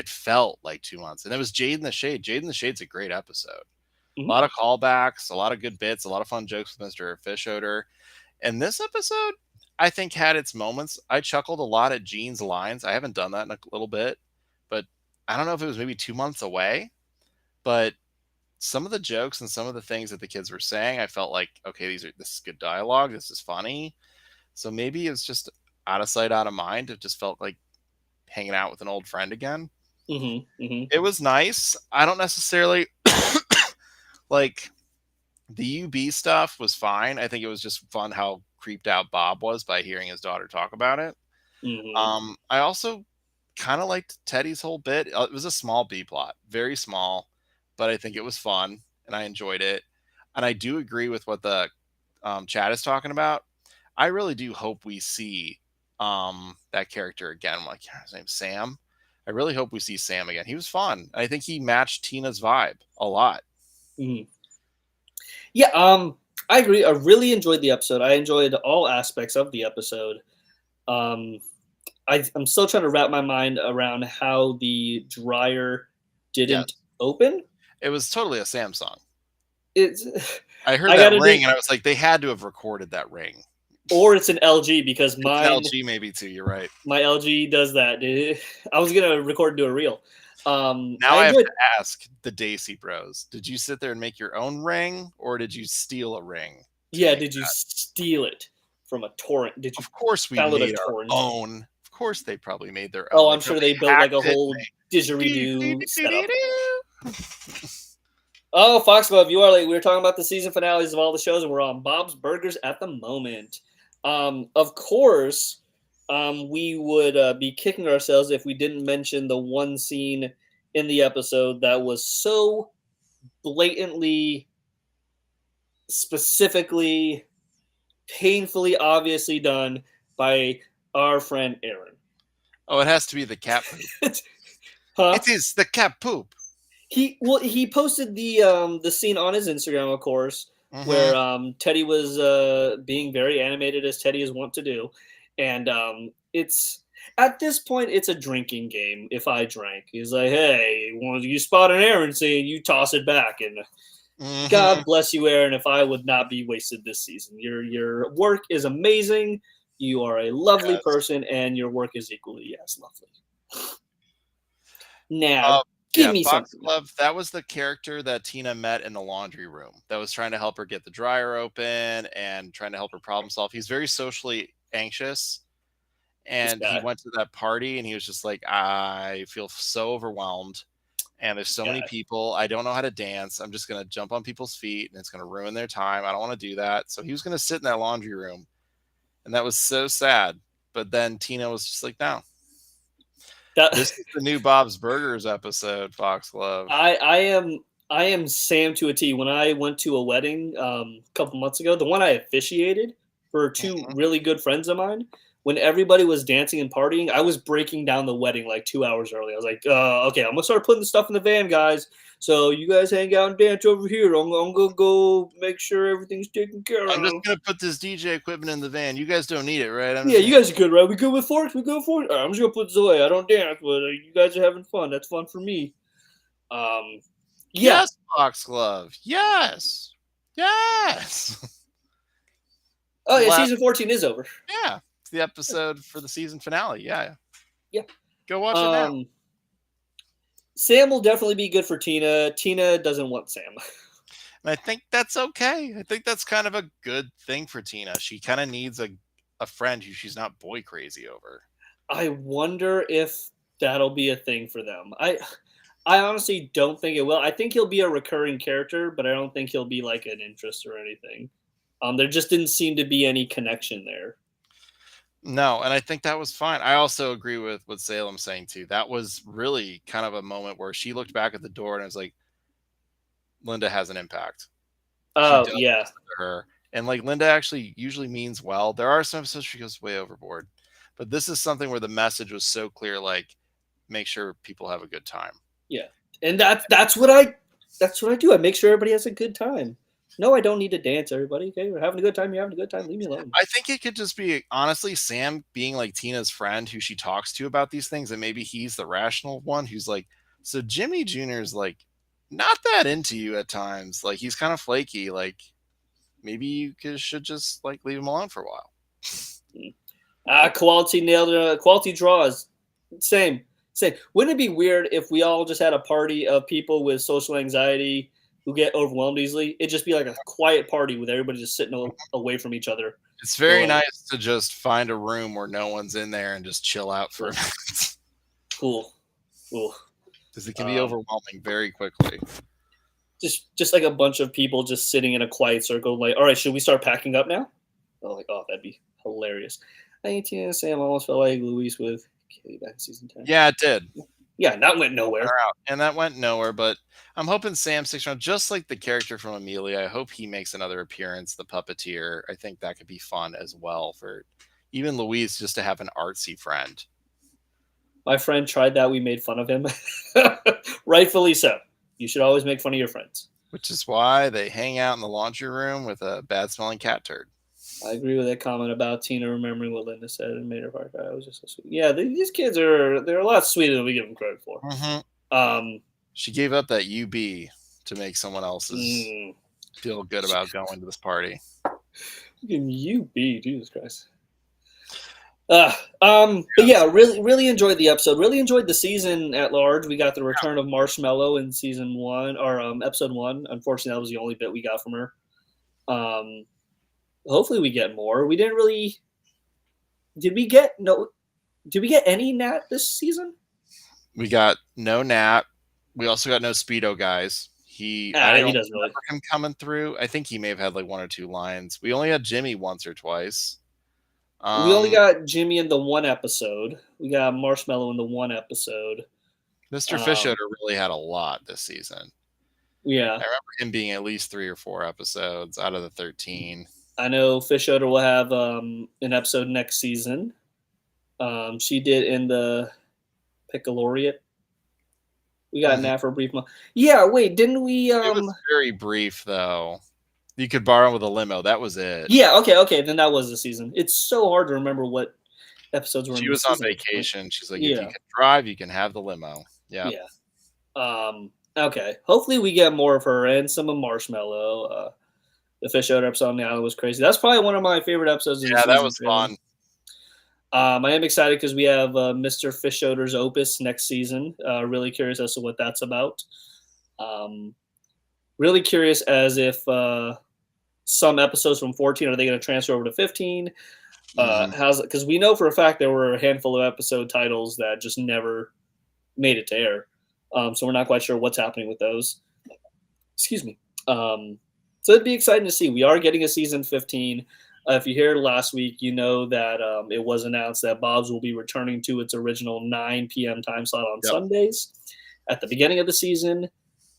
felt like 2 months, and it was Jade in the Shade. Jade in the Shade's a great episode. Mm-hmm. A lot of callbacks, a lot of good bits, a lot of fun jokes with Mr. Fischoeder. And this episode, I think, had its moments. I chuckled a lot at Gene's lines. I haven't done that in a little bit, but I don't know if it was maybe 2 months away, but some of the jokes and some of the things that the kids were saying, I felt like, okay, this is good dialogue. This is funny. So maybe it's just out of sight, out of mind. It just felt like hanging out with an old friend again. Mm-hmm, mm-hmm. It was nice. I don't necessarily like the UB stuff was fine. I think it was just fun how creeped out Bob was by hearing his daughter talk about it. Mm-hmm. I also kind of liked Teddy's whole bit. It was a small B plot, very small, but I think it was fun and I enjoyed it. And I do agree with what the chat is talking about. I really do hope we see that character again. Like, his name's Sam. I really hope we see Sam again. He was fun. I think he matched Tina's vibe a lot. Mm-hmm. Yeah, I agree. I really enjoyed the episode. I enjoyed all aspects of the episode. I'm still trying to wrap my mind around how the dryer didn't open. It was totally a Sam song. I heard that ring, and I was like, they had to have recorded that ring. Or it's an LG, because mine... LG maybe too, you're right. My LG does that. I was going to record and do a reel. Now I have to ask the Dacey Bros. Did you sit there and make your own ring, or did you steal a ring? Yeah, did you steal it from a torrent? Did you? Of course, we download made a our torrent? own. Of course, they probably made their own. Oh, I'm sure they built like a whole didgeridoo setup. Oh, Foxglove, you are late. We were talking about the season finales of all the shows, and we're on Bob's Burgers at the moment. Of course, we would be kicking ourselves if we didn't mention the one scene in the episode that was so blatantly, specifically, painfully, obviously done by our friend Aaron. Oh, it has to be the cat poop. Huh? It is the cat poop. He posted the scene on his Instagram, of course, where Teddy was being very animated as Teddy is wont to do, and it's at this point it's a drinking game. If I drank, he's like, "Hey, you spot an Aaron scene, you toss it back," and God bless you, Aaron. If I would not be wasted this season, your work is amazing. You are a lovely person, and your work is equally as lovely. Now. Give me something. Foxglove, that was the character that Tina met in the laundry room that was trying to help her get the dryer open and trying to help her problem solve. He's very socially anxious. And he went to that party and he was just like, I feel so overwhelmed. And there's so many people. I don't know how to dance. I'm just going to jump on people's feet and it's going to ruin their time. I don't want to do that. So he was going to sit in that laundry room. And that was so sad. But then Tina was just like, no. This is the new Bob's Burgers episode, Foxglove. I am Sam to a T. When I went to a wedding a couple months ago, the one I officiated for two really good friends of mine, when everybody was dancing and partying, I was breaking down the wedding like 2 hours early. I was like, okay, I'm gonna start putting the stuff in the van, guys. So you guys hang out and dance over here. I'm gonna go make sure everything's taken care of. I'm just gonna put this DJ equipment in the van. You guys don't need it, right? You guys are good, right? We good with forks? We good with forks? All right, I'm just gonna put this away. I don't dance, but you guys are having fun. That's fun for me. Yes, Foxglove. Yes. Oh yeah, season 14 is over. Yeah, it's the episode for the season finale. Yeah. Go watch it now. Sam will definitely be good for Tina. Tina doesn't want Sam. And I think that's okay. I think that's kind of a good thing for Tina. She kind of needs a friend who she's not boy crazy over. I wonder if that'll be a thing for them. I honestly don't think it will. I think he'll be a recurring character, but I don't think he'll be like an interest or anything. There just didn't seem to be any connection there. No, and I think that was fine. I also agree with what Salem's saying too. That was really kind of a moment where she looked back at the door and I was like, Linda has an impact. Oh, yeah. Her. And like Linda actually usually means well. There are some episodes she goes way overboard. But this is something where the message was so clear, like, make sure people have a good time. Yeah. And that's what I do. I make sure everybody has a good time. No, I don't need to dance, everybody. Okay, we're having a good time. You're having a good time. Leave me alone. I think it could just be, honestly, Sam being like Tina's friend who she talks to about these things. And maybe he's the rational one who's like, so Jimmy Jr. is like not that into you at times. Like he's kind of flaky. Like maybe you should just like leave him alone for a while. Quality nailed quality draws. Same. Wouldn't it be weird if we all just had a party of people with social anxiety who get overwhelmed easily? It'd just be like a quiet party with everybody just sitting away from each other. It's very nice to just find a room where no one's in there and just chill out for a minute. Cool. Because it can be overwhelming very quickly. Just like a bunch of people just sitting in a quiet circle, like, all right, should we start packing up now? That'd be hilarious. I think Tina and Sam almost felt like Luis with Kaylee back in season 10. Yeah, it did. Yeah, that went nowhere. And that went nowhere, but I'm hoping Sam sticks around, just like the character from Amelia. I hope he makes another appearance, the puppeteer. I think that could be fun as well for even Louise, just to have an artsy friend. My friend tried that. We made fun of him. Rightfully so. You should always make fun of your friends. Which is why they hang out in the laundry room with a bad-smelling cat turd. I agree with that comment about Tina remembering what Linda said and made her heart cry. It was just so sweet. Yeah, these kids they're a lot sweeter than we give them credit for. She gave up that UB to make someone else's feel good about going to this party. UB, Jesus Christ. But yeah, really enjoyed the episode. Really enjoyed the season at large. We got the return of Marshmallow in season 1 or episode 1. Unfortunately, that was the only bit we got from her. Hopefully, we get more. We didn't really. Did we get any Nat this season? We got no Nat. We also got no Speedo guys. I don't doesn't really. remember him coming through. I think he may have had like 1 or 2 lines. We only had Jimmy once or twice. We only got Jimmy in the 1 episode. We got Marshmallow in the 1 episode. Mr. Fishoder really had a lot this season. Yeah. I remember him being at least 3 or 4 episodes out of the 13. I know Fishoder will have an episode next season. She did in the Piccalaureate. We got Nat for a brief moment. Yeah, wait, didn't we? It was very brief, though. You could borrow with a limo. That was it. Yeah, okay. Then that was the season. It's so hard to remember what episodes were in the She was on season. vacation. She's like, if you can drive, you can have the limo. Yeah. Okay. Hopefully we get more of her and some of Marshmallow. The Fishoder episode on the island was crazy. That's probably one of my favorite episodes. Yeah, that was fun. I am excited because we have Mr. Fishoder's Opus next season. Really curious as to what that's about. Really curious as if some episodes from 14 are they going to transfer over to 15? Because we know for a fact there were a handful of episode titles that just never made it to air. So we're not quite sure what's happening with those. Excuse me. So it'd be exciting to see. We are getting a season 15. If you heard last week, you know that it was announced that Bob's will be returning to its original 9 p.m. time slot on Sundays at the beginning of the season.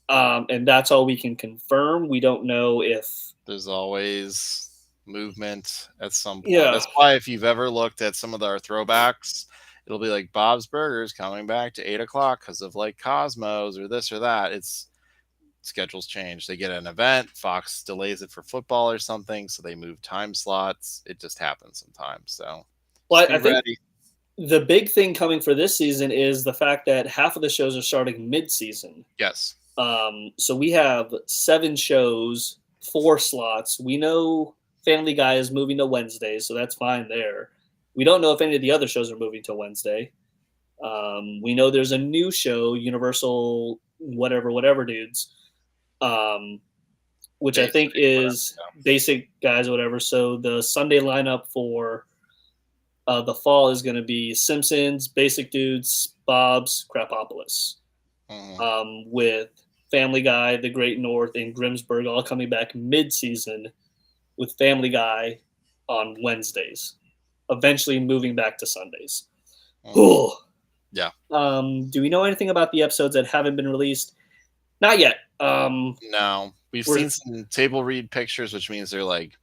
And that's all we can confirm. We don't know if... There's always movement at some point. Yeah. That's why if you've ever looked at some of our throwbacks, it'll be like Bob's Burgers coming back to 8 o'clock because of like Cosmos or this or that. It's schedules change. They get an event, Fox delays it for football or something, so they move time slots. It just happens sometimes. So I think the big thing coming for this season is the fact that half of the shows are starting mid-season. Yes. So we have 7 shows, 4 slots. We know Family Guy is moving to Wednesday, so that's fine there. We don't know if any of the other shows are moving to Wednesday. We know there's a new show, Universal whatever dudes, which I think is Basic Guys or whatever. So the Sunday lineup for the fall is going to be Simpsons, Basic Dudes, Bob's, Crapopolis, with Family Guy, The Great North, and Grimsburg all coming back mid-season with Family Guy on Wednesdays, eventually moving back to Sundays. Yeah. Do we know anything about the episodes that haven't been released? Not yet. No. We've seen some table read pictures, which means they're like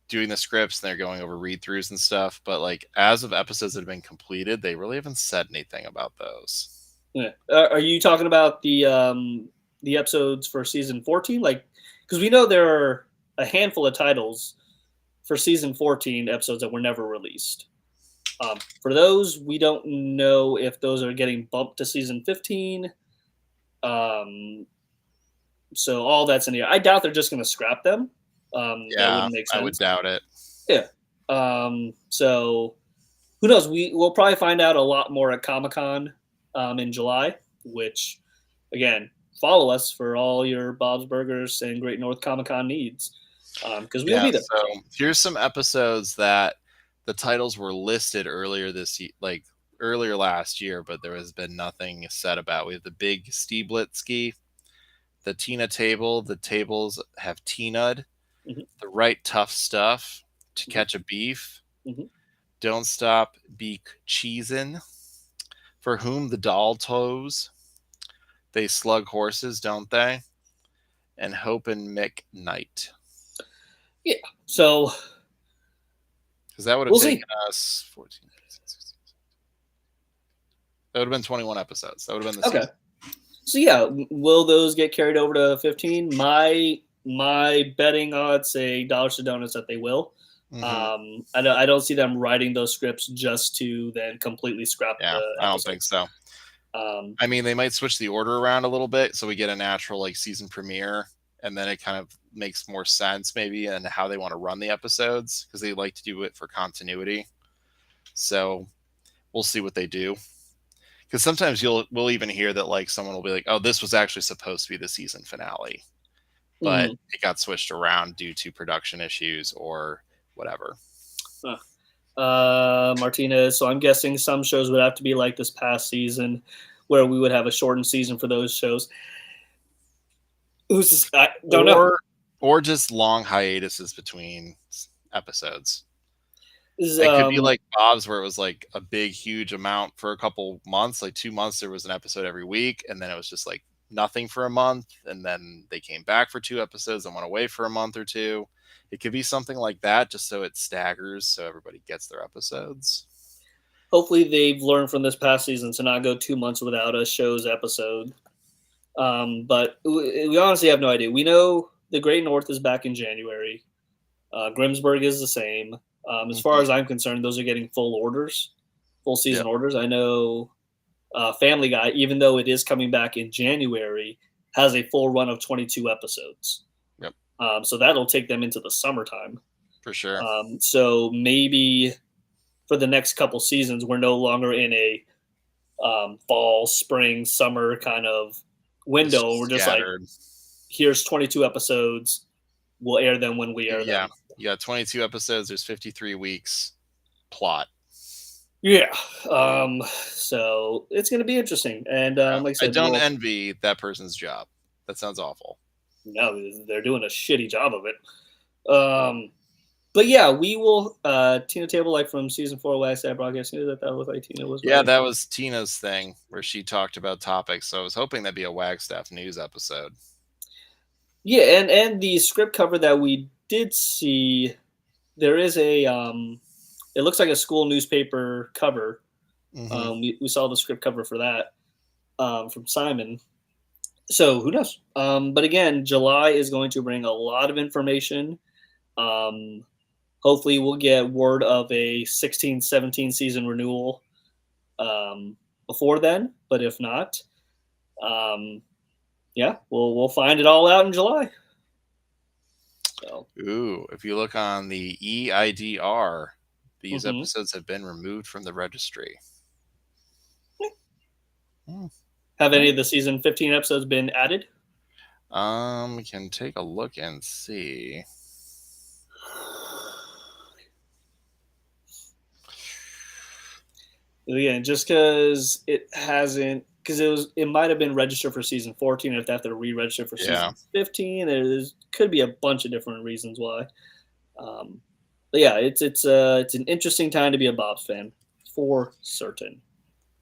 doing the scripts and they're going over read-throughs and stuff. But like as of episodes that have been completed, they really haven't said anything about those. Yeah. Are you talking about the episodes for season 14? Like, because we know there are a handful of titles for season 14 episodes that were never released. For those, we don't know if those are getting bumped to season 15. So all that's in the air. I doubt they're just going to scrap them. That wouldn't make sense. I would doubt it. Yeah. So who knows? We'll probably find out a lot more at Comic-Con in July, which, again, follow us for all your Bob's Burgers and Great North Comic-Con needs, because we'll be there. So here's some episodes that the titles were listed earlier earlier last year, but there has been nothing said about. We have the Big Steeblitski, the Tina Table. The tables have Tina-ed, the Right Tough Stuff, To Catch a Beef, Don't Stop Beak Cheesin', For Whom the Doll Toes, They Slug Horses, Don't They? And Hope and Mick Knight. Yeah. So because that would have taken us 14. That would have been 21 episodes. That would have been the season. So yeah, will those get carried over to 15? My betting odds say dollars to donuts that they will. I don't see them writing those scripts just to then completely scrap the episodes. I don't think so. I mean, they might switch the order around a little bit so we get a natural like season premiere, and then it kind of makes more sense maybe in how they want to run the episodes because they like to do it for continuity. So we'll see what they do. Because sometimes we'll even hear that like someone will be like, "Oh, this was actually supposed to be the season finale, but Mhm. it got switched around due to production issues or whatever." Martinez. So I'm guessing some shows would have to be like this past season, where we would have a shortened season for those shows. I don't know. Or just long hiatuses between episodes. Is, It could be like Bob's, where it was like a big, huge amount for a couple months, like 2 months. There was an episode every week, and then it was just like nothing for a month, and then they came back for 2 episodes and went away for a month or two. It could be something like that, just so it staggers, so everybody gets their episodes. Hopefully, they've learned from this past season to not go 2 months without a show's episode. But we honestly have no idea. We know the Great North is back in January. Grimsburg is the same. As far as I'm concerned, those are getting full season orders. I know Family Guy, even though it is coming back in January, has a full run of 22 episodes. Yep. So that'll take them into the summertime. For sure. So maybe for the next couple seasons, we're no longer in a fall, spring, summer kind of window. We're just scattered. like, here's 22 episodes. We'll air them when we air them. You got 22 episodes. There's 53 weeks. Plot. Yeah. So it's going to be interesting. And like I said, I don't envy that person's job. That sounds awful. No, they're doing a shitty job of it. But yeah, we will. Tina Table, like from season 4 last I broadcast, knew that was like Tina was. Yeah, that was Tina's thing where she talked about topics. So I was hoping that'd be a Wagstaff News episode. Yeah, and the script cover that we did see, there is a it looks like a school newspaper cover. We saw the script cover for that from Simon. So who knows? But again, July is going to bring a lot of information. Hopefully we'll get word of a 16-17 season renewal before then. But if not, yeah, we'll find it all out in July. So. Ooh, if you look on the EIDR, these episodes have been removed from the registry. Have any of the season 15 episodes been added? We can take a look and see. Again, just because it hasn't, because it might have been registered for season 14. If they have to re-register for season 15, there could be a bunch of different reasons why. But yeah, it's an interesting time to be a Bob's fan, for certain.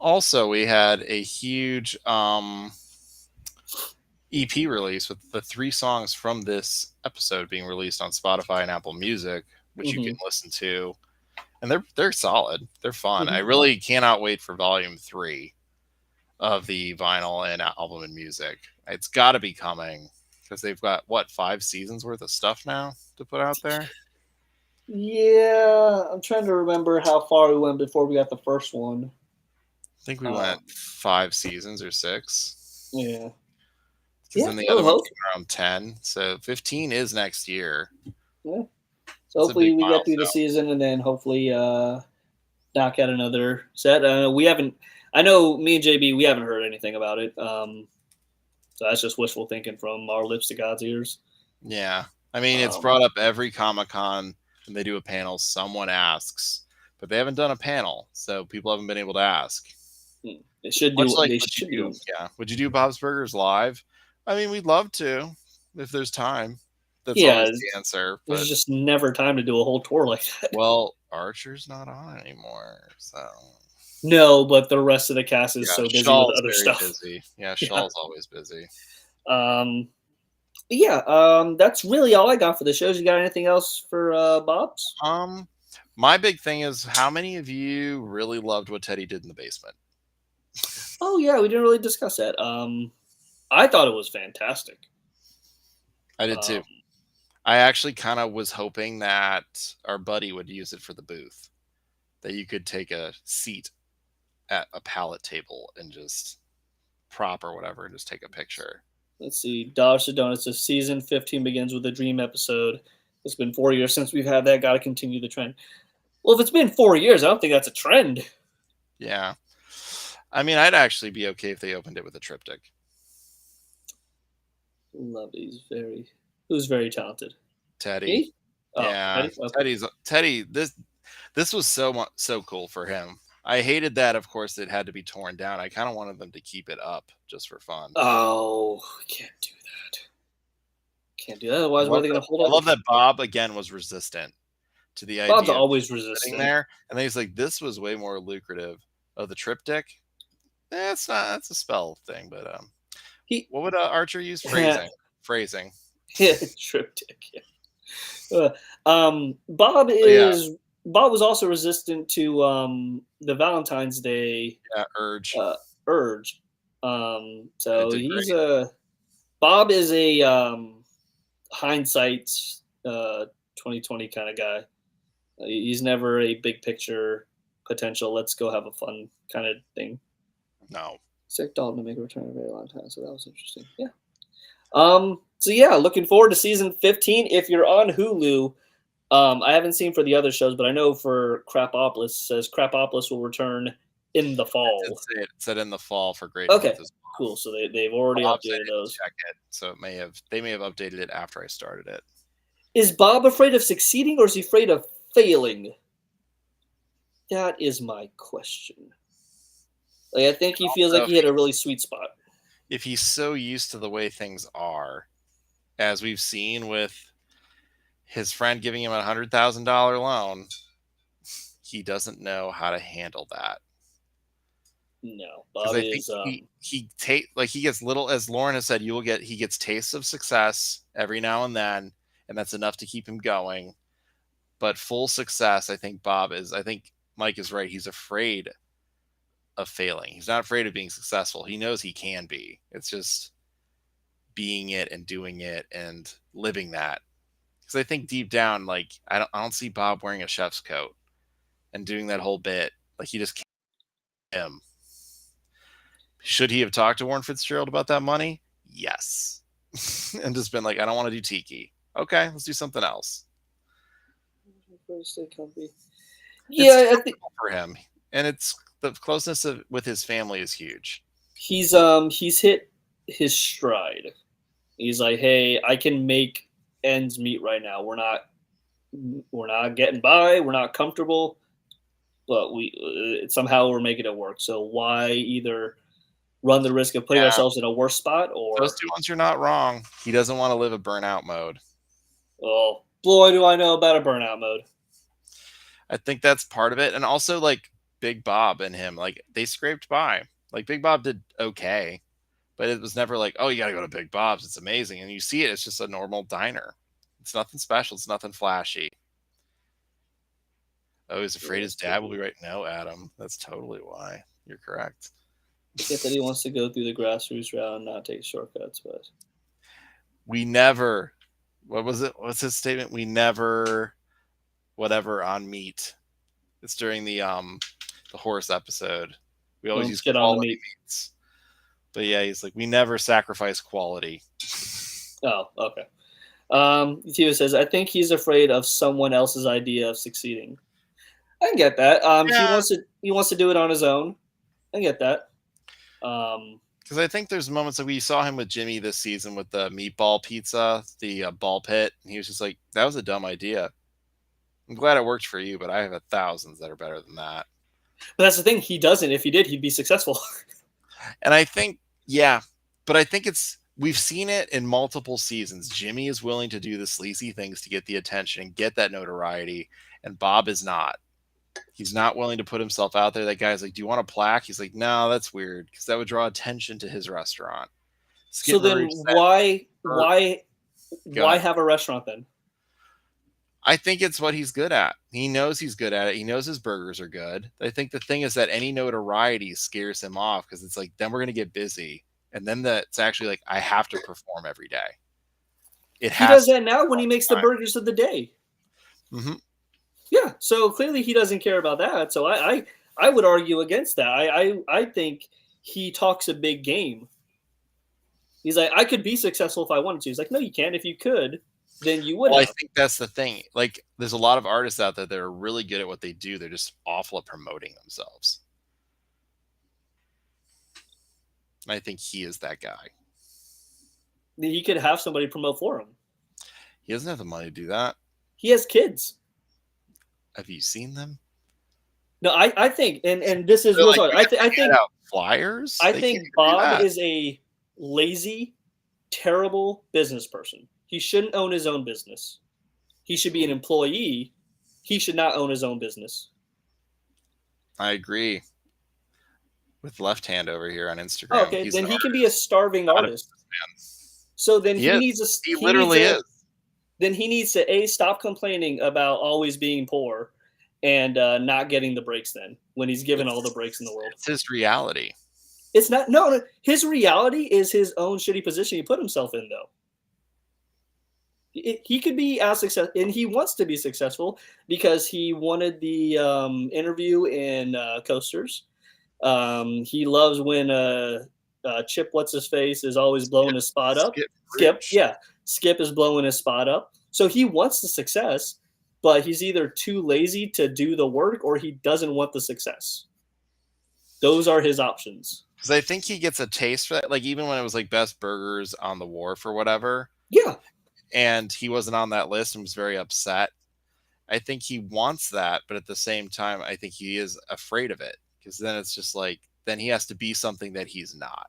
Also, we had a huge EP release with the 3 songs from this episode being released on Spotify and Apple Music, which you can listen to. And they're solid. They're fun. I really cannot wait for volume 3 of the vinyl and album and music. It's got to be coming because they've got 5 seasons worth of stuff now to put out there. Yeah, I'm trying to remember how far we went before we got the first one. I think we went 5 seasons or 6. Yeah. Because then the other one came around 10. So 15 is next year. Yeah. So hopefully we get through the season and then hopefully knock out another set. We haven't. I know me and JB, we haven't heard anything about it. So that's just wishful thinking from our lips to God's ears. Yeah, I mean it's brought up every Comic-Con when they do a panel. Someone asks, but they haven't done a panel, so people haven't been able to ask. They should do. They should do. Yeah. Would you do Bob's Burgers live? I mean, we'd love to if there's time. That's always the answer. But there's just never time to do a whole tour like that. Well, Archer's not on anymore, so. No, but the rest of the cast is so busy Shaw's with other stuff. Busy. Yeah, Shaw's always busy. That's really all I got for the shows. You got anything else for Bob's? My big thing is how many of you really loved what Teddy did in the basement? Oh yeah, we didn't really discuss that. I thought it was fantastic. I did too. I actually kind of was hoping that our buddy would use it for the booth, that you could take a seat at a pallet table and just prop or whatever and just take a picture. Let's see. Dollars to Donuts. So season 15 begins with a dream episode. It's been 4 years since we've had that. Got to continue the trend. Well, if it's been 4 years, I don't think that's a trend. Yeah. I mean, I'd actually be okay if they opened it with a triptych. Love it. Who's very talented? Teddy. Me? Oh, Yeah. Teddy? Okay. Teddy, this was so cool for him. I hated that, of course, it had to be torn down. I kind of wanted them to keep it up just for fun. Oh, can't do that. Can't do that. Otherwise, where are they going to hold I up? love that Bob, again, was resistant to the idea. Bob's always of resistant. sitting there. And then he's like, this was way more lucrative. Oh, the triptych? It's not. That's a spell thing. But what would Archer use? Phrasing. Yeah, triptych. Yeah. Bob was also resistant to the Valentine's Day urge. Urge. So he's Bob is a hindsight 2020 kind of guy. He's never a big picture potential. Let's go have a fun kind of thing. No. Sick Dalton to make a return in a very long time, so that was interesting. Yeah. So yeah, looking forward to season 15. If you're on Hulu, I haven't seen for the other shows, but I know for Crapopolis says Crapopolis will return in the fall. It said in the fall for Great. Okay, cool. So they've already updated those. Check it. So they may have updated it after I started it. Is Bob afraid of succeeding or is he afraid of failing? That is my question. Like, I think he feels like he hit a really sweet spot. If he's so used to the way things are, as we've seen with his friend giving him a $100,000 loan, he doesn't know how to handle that. No, Bob is. He gets little, as Lauren has said, he gets tastes of success every now and then, and that's enough to keep him going. But full success, I think Mike is right. He's afraid of failing. He's not afraid of being successful. He knows he can be. It's just being it and doing it and living that. Because I think deep down, like, I don't see Bob wearing a chef's coat and doing that whole bit. Like, he just can't him. Should he have talked to Warren Fitzgerald about that money? Yes. And just been like, I don't want to do Tiki. Okay, let's do something else. Yeah, I think for him, and it's the closeness with his family is huge. He's hit his stride. He's like, hey, I can make ends meet right now. We're not getting by. We're not comfortable, but somehow we're making it work. So why either run the risk of putting ourselves in a worse spot, or those two ones? You're not wrong. He doesn't want to live a burnout mode. Oh boy, do I know about a burnout mode. I think that's part of it, and also like Big Bob and him, like they scraped by. Like Big Bob did okay, but it was never like, oh, you got to go to Big Bob's. It's amazing, and you see it. It's just a normal diner. It's nothing special. It's nothing flashy. Oh, he's afraid his dad will be right. No, Adam, that's totally why. You're correct. I get that he wants to go through the grassroots route and not take shortcuts, but we never. What was it? What's his statement? We never, whatever on meat. It's during the horse episode. We always use quality meats. But yeah, he's like, we never sacrifice quality. Oh, okay. Theo says, I think he's afraid of someone else's idea of succeeding. I can get that. He wants to do it on his own. I get that. Because I think there's moments that we saw him with Jimmy this season with the meatball pizza, the ball pit. And he was just like, that was a dumb idea. I'm glad it worked for you, but I have thousands that are better than that. But that's the thing. He doesn't. If he did, he'd be successful. And I think, yeah, but I think we've seen it in multiple seasons. Jimmy is willing to do the sleazy things to get the attention and get that notoriety. And Bob is not. He's not willing to put himself out there. That guy's like, do you want a plaque? He's like, no, that's weird, because that would draw attention to his restaurant. So then why have a restaurant then? I think it's what he's good at. He knows he's good at it. He knows his burgers are good. I think the thing is that any notoriety scares him off, because it's like, then we're going to get busy. And then it's actually like, I have to perform every day. He does that now when he makes the burgers of the day. Mm-hmm. Yeah, so clearly he doesn't care about that. So I would argue against that. I think he talks a big game. He's like, I could be successful if I wanted to. He's like, no, you can't. If you could, than you would Well, I have. think that's the thing. Like, there's a lot of artists out there that are really good at what they do. They're just awful at promoting themselves. And I think he is that guy. He could have somebody promote for him. He doesn't have the money to do that. He has kids. Have you seen them? No, I think, and this is They're real like, talk. we I have to think hand out flyers. I They can't think even do Bob that. is a lazy, terrible business person. He shouldn't own his own business. He should be an employee. He should not own his own business. I agree. With Left Hand over here on Instagram. Oh, okay, He's then an he can artist, be a starving not a artist. businessman. So then He he is. needs a. He literally needs a, is. Then he needs to stop complaining about always being poor, and not getting the breaks. Then when he's given all the breaks in the world, It's his reality. it's not. No, his reality is his own shitty position he put himself in, though. He could be as successful, and he wants to be successful because he wanted the interview in Coasters. He loves when Chip, what's his face, is always blowing his spot up. Skip, yeah, Skip is blowing his spot up. So he wants the success, but he's either too lazy to do the work or he doesn't want the success. Those are his options. Because I think he gets a taste for that. Like, even when it was like Best Burgers on the Wharf or whatever. Yeah. And he wasn't on that list and was very upset. I think he wants that, but at the same time, I think he is afraid of it. Because then it's just like, then he has to be something that he's not.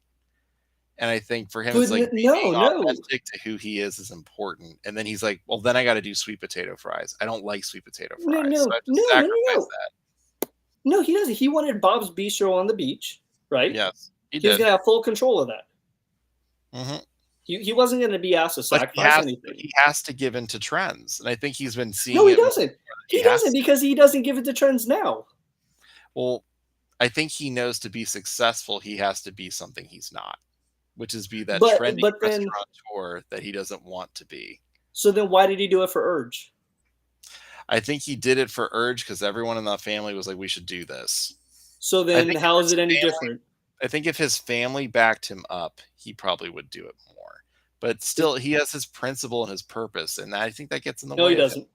And I think for him, it's like being authentic to who he is important. And then he's like, well, then I got to do sweet potato fries. I don't like sweet potato fries. So I have to sacrifice that. No, he doesn't. He wanted Bob's Bistro on the beach, right? Yes, he was going to have full control of that. Mm-hmm. He wasn't going to be asked to sacrifice anything. He has to give in to trends. And I think he's been seeing No, he doesn't. He doesn't because he doesn't give it to trends now. Well, I think he knows to be successful, he has to be something he's not, which is be that trendy restaurateur that he doesn't want to be. So then why did he do it for Urge? I think he did it for Urge because everyone in the family was like, we should do this. So then how is it any different? I think if his family backed him up, he probably would do it more. But still, he has his principle and his purpose, and I think that gets in the way. No, he doesn't.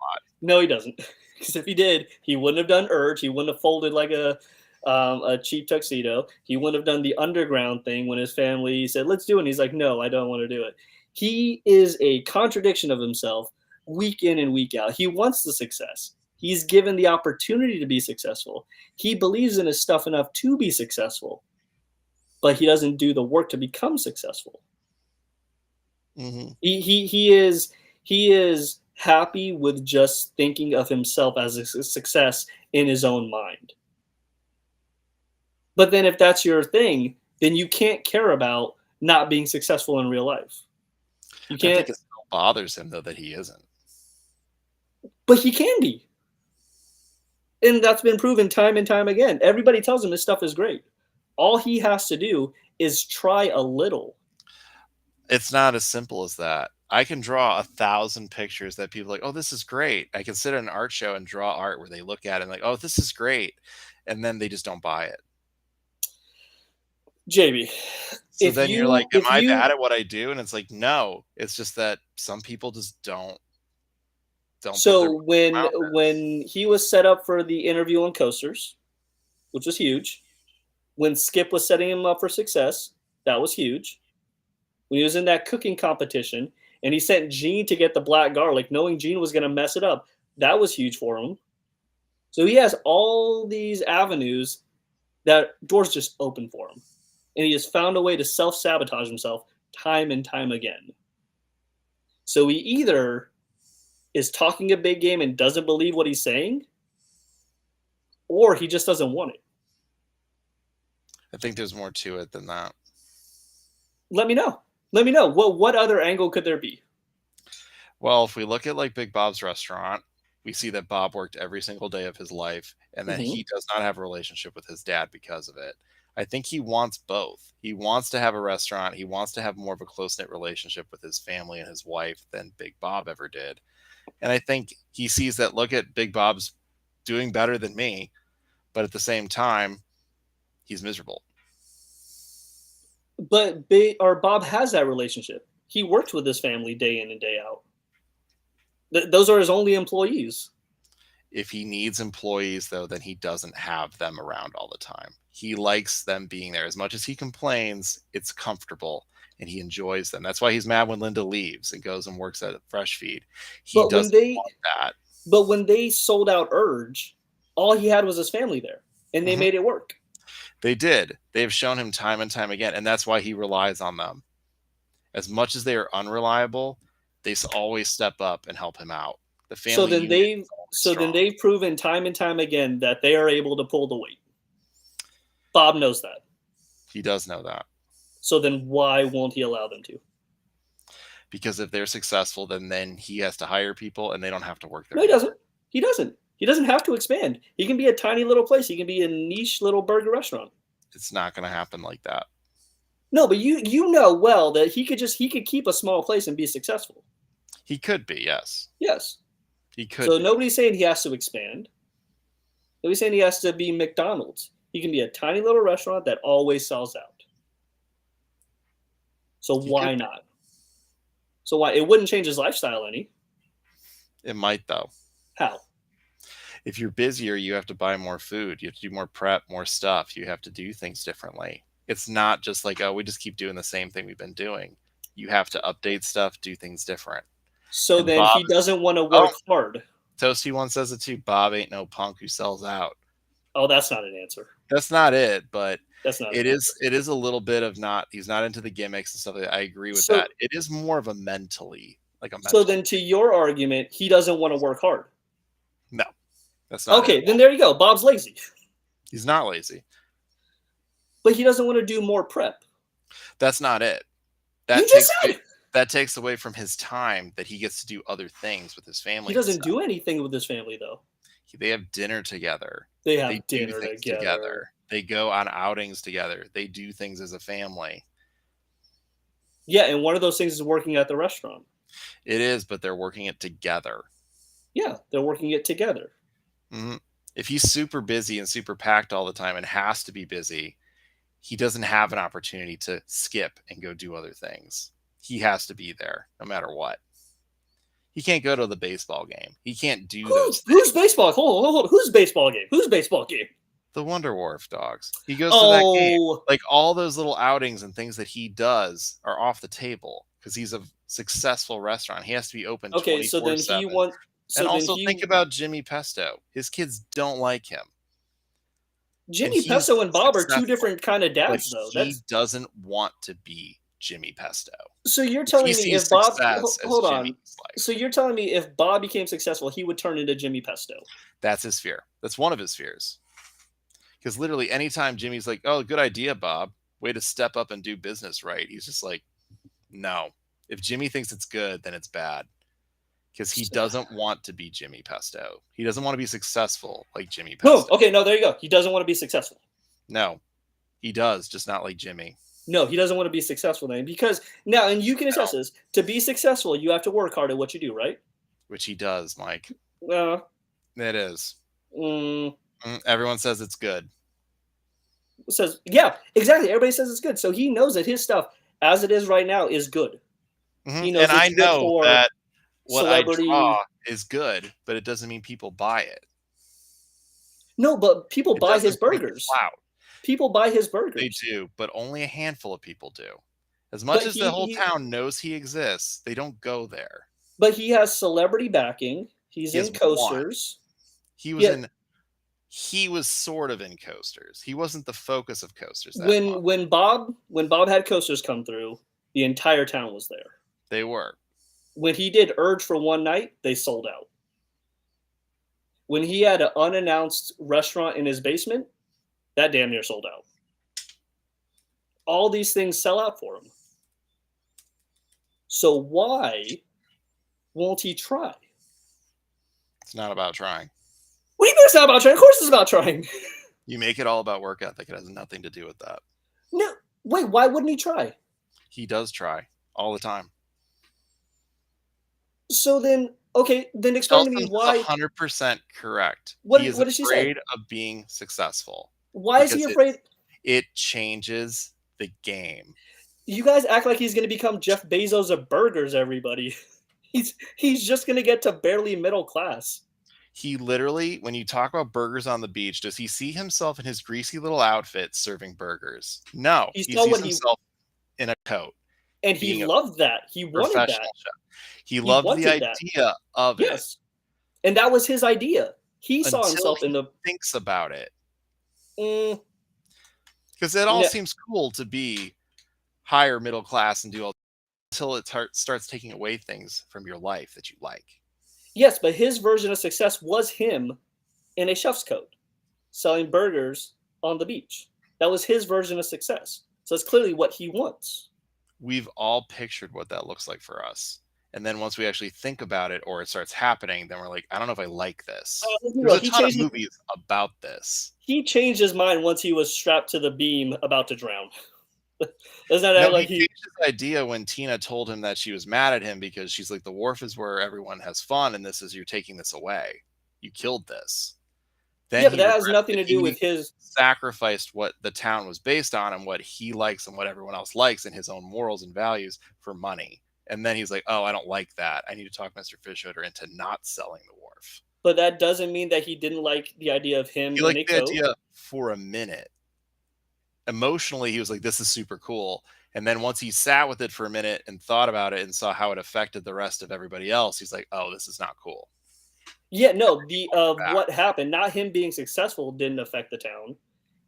No, he doesn't. Because if he did, he wouldn't have done Urge. He wouldn't have folded like a cheap tuxedo. He wouldn't have done the underground thing when his family said, let's do it. And he's like, no, I don't want to do it. He is a contradiction of himself week in and week out. He wants the success. He's given the opportunity to be successful. He believes in his stuff enough to be successful, but he doesn't do the work to become successful. Mm-hmm. He is happy with just thinking of himself as a success in his own mind. But then if that's your thing, then you can't care about not being successful in real life. You can't. I think it still bothers him, though, that he isn't. But he can be. And that's been proven time and time again. Everybody tells him his stuff is great. All he has to do is try a little. It's not as simple as that. I can draw 1,000 pictures that people are like, oh, this is great. I can sit at an art show and draw art where they look at it and like, oh, this is great. And then they just don't buy it. JB. So then you're like, am I bad at what I do? And it's like, no, it's just that some people just don't. So when he was set up for the interview on Coasters, which was huge, when Skip was setting him up for success, that was huge. When he was in that cooking competition and he sent Gene to get the black garlic, knowing Gene was going to mess it up, that was huge for him. So he has all these avenues that doors just open for him. And he has found a way to self-sabotage himself time and time again. So he either is talking a big game and doesn't believe what he's saying, or he just doesn't want it. I think there's more to it than that. Let me know. Let me know. What other angle could there be? Well, if we look at like Big Bob's restaurant, we see that Bob worked every single day of his life and that he does not have a relationship with his dad because of it. I think he wants both. He wants to have a restaurant. He wants to have more of a close-knit relationship with his family and his wife than Big Bob ever did. And I think he sees that, look at Big Bob's doing better than me, but at the same time, he's miserable. But Bob has that relationship. He worked with his family day in and day out. Those are his only employees. If he needs employees, though, then he doesn't have them around all the time. He likes them being there. As much as he complains, it's comfortable and he enjoys them. That's why he's mad when Linda leaves and goes and works at Fresh Feed. He doesn't want that. But when they sold out Urge, all he had was his family there, and they made it work. They did. They have shown him time and time again, and that's why he relies on them. As much as they are unreliable, they always step up and help him out. The family. So then they've proven time and time again that they are able to pull the weight. Bob knows that. He does know that. So then why won't he allow them to? Because if they're successful, then he has to hire people and they don't have to work there. No, he doesn't. He doesn't. He doesn't have to expand. He can be a tiny little place. He can be a niche little burger restaurant. It's not going to happen like that. No, but you know well that he could keep a small place and be successful. He could be, yes. Yes. He could. So nobody's saying he has to expand. Nobody's saying he has to be McDonald's. He can be a tiny little restaurant that always sells out. So why not? So why? It wouldn't change his lifestyle any. It might, though. How? If you're busier, you have to buy more food. You have to do more prep, more stuff. You have to do things differently. It's not just like, oh, we just keep doing the same thing we've been doing. You have to update stuff, do things different. So and then Bob, he doesn't want to work hard. Toasty once says it too. Bob ain't no punk who sells out. Oh, that's not an answer. That's not it, but that's not. It is a little bit of not. He's not into the gimmicks and stuff. I agree with that. It is more of a mentally like a. So then, to your argument, he doesn't want to work hard. No, that's not. Okay, then there you go. Bob's lazy. He's not lazy, but he doesn't want to do more prep. That's not it. That takes away from his time that he gets to do other things with his family. He doesn't do anything with his family though. They have dinner together. They have dinner together. They go on outings together. They do things as a family. Yeah, and one of those things is working at the restaurant. It is, but they're working it together. Yeah, they're working it together. Mm-hmm. If he's super busy and super packed all the time and has to be busy, he doesn't have an opportunity to skip and go do other things. He has to be there no matter what. He can't go to the baseball game. He can't do those. Who's baseball? Hold on. Who's baseball game? Who's baseball game? The Wonder Wharf dogs. He goes to that game. Like all those little outings and things that he does are off the table because he's a successful restaurant. He has to be open 24/7. So then he wants. And also think about Jimmy Pesto. His kids don't like him. Jimmy Pesto and Bob are two different kind of dads, though. He doesn't want to be Jimmy Pesto. So you're telling me if Bob hold on. So you're telling me if Bob became successful, he would turn into Jimmy Pesto. That's his fear. That's one of his fears. Because literally anytime Jimmy's like, "Oh, good idea, Bob. Way to step up and do business right." He's just like, "No. If Jimmy thinks it's good, then it's bad." Because he doesn't want to be Jimmy Pesto. He doesn't want to be successful like Jimmy Pesto. Oh, okay, no, there you go. He doesn't want to be successful. No, he does, just not like Jimmy. No, he doesn't want to be successful then. Because now, and you can attest this, to be successful, you have to work hard at what you do, right? Which he does, Mike. It is. Everyone says it's good. Yeah, exactly. Everybody says it's good. So he knows that his stuff, as it is right now, is good. He knows and I know that what I draw is good, but it doesn't mean people buy it. No, but people buy his burgers. People buy his burgers. They do, but only a handful of people do. As much as the whole town knows he exists, they don't go there. But he has celebrity backing. He's in Coasters. He was sort of in Coasters. He wasn't the focus of Coasters. When Bob had Coasters come through, the entire town was there. They were. When he did Urge for one night, they sold out. When he had an unannounced restaurant in his basement, that damn near sold out. All these things sell out for him. So why won't he try? It's not about trying. What do you mean it's not about trying? Of course it's about trying. You make it all about work ethic. It has nothing to do with that. No, wait, why wouldn't he try? He does try all the time. So then, okay, then explain to me why. 100% correct. What he is does she say? Afraid of being successful. Why is he afraid? It changes the game. You guys act like he's going to become Jeff Bezos of burgers, everybody. He's just gonna get to barely middle class. He literally, when you talk about burgers on the beach, does he see himself in his greasy little outfit serving burgers? No, He he saw sees what he himself in a coat, and he being a loved that. He wanted that. professional chef. He He loved the wanted that. idea of it Yes. And that was his idea. He saw until himself he in the thinks about it. mm, Because it all no, seems cool to be higher middle class and do all until it starts taking away things from your life that you like. yes, but his version of success was him in a chef's coat selling burgers on the beach. That was his version of success. So it's clearly what he wants. We've all pictured what that looks like for us. And then once we actually think about it or it starts happening, then we're like, I don't know if I like this. There's a ton of movies about this. He changed his mind once he was strapped to the beam about to drown. Doesn't that No, act like he changed his idea when Tina told him that she was mad at him because she's like, the wharf is where everyone has fun, and this is you're taking this away. You killed this. Then yeah, but he that has regrets nothing that to do he with his. sacrificed what the town was based on and what he likes and what everyone else likes and his own morals and values for money. And then he's like, oh, I don't like that. I need to talk Mr. Fishoder into not selling the wharf. But that doesn't mean that he didn't like the idea of him He in liked a the coat. idea for a minute. Emotionally, he was like, this is super cool. And then once he sat with it for a minute and thought about it and saw how it affected the rest of everybody else, he's like, oh, this is not cool. Yeah, no, the what happened, not him being successful didn't affect the town.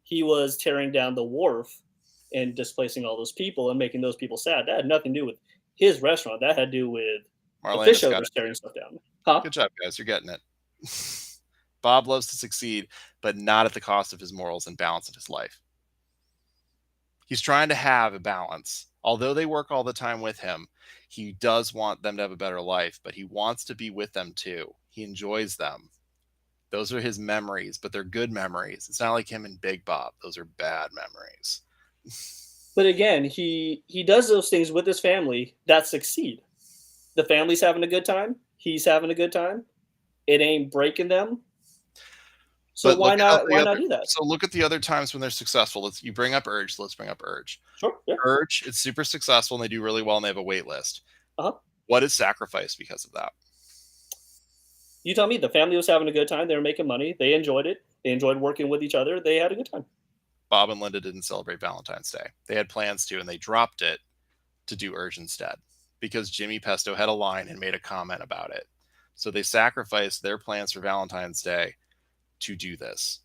He was tearing down the wharf and displacing all those people and making those people sad. That had nothing to do with his restaurant. That had to do with the fish owners tearing stuff down. Huh? Good job, guys. You're getting it. Bob loves to succeed, but not at the cost of his morals and balance of his life. He's trying to have a balance. Although they work all the time with him, he does want them to have a better life, but he wants to be with them too. He enjoys them. Those are his memories, but they're good memories. It's not like him and Big Bob. Those are bad memories. But again, he does those things with his family that succeed. The family's having a good time. He's having a good time. It ain't breaking them. So But why not other, do that? So look at the other times when they're successful. You bring up Urge. So let's bring up Urge. Sure. Yeah. Urge, it's super successful and they do really well and they have a wait list. Uh-huh. What is sacrificed because of that? You tell me. The family was having a good time. They were making money. They enjoyed it. They enjoyed working with each other. They had a good time. Bob and Linda didn't celebrate Valentine's Day. They had plans to, and they dropped it to do Urge instead because Jimmy Pesto had a line and made a comment about it. So they sacrificed their plans for Valentine's Day to do this.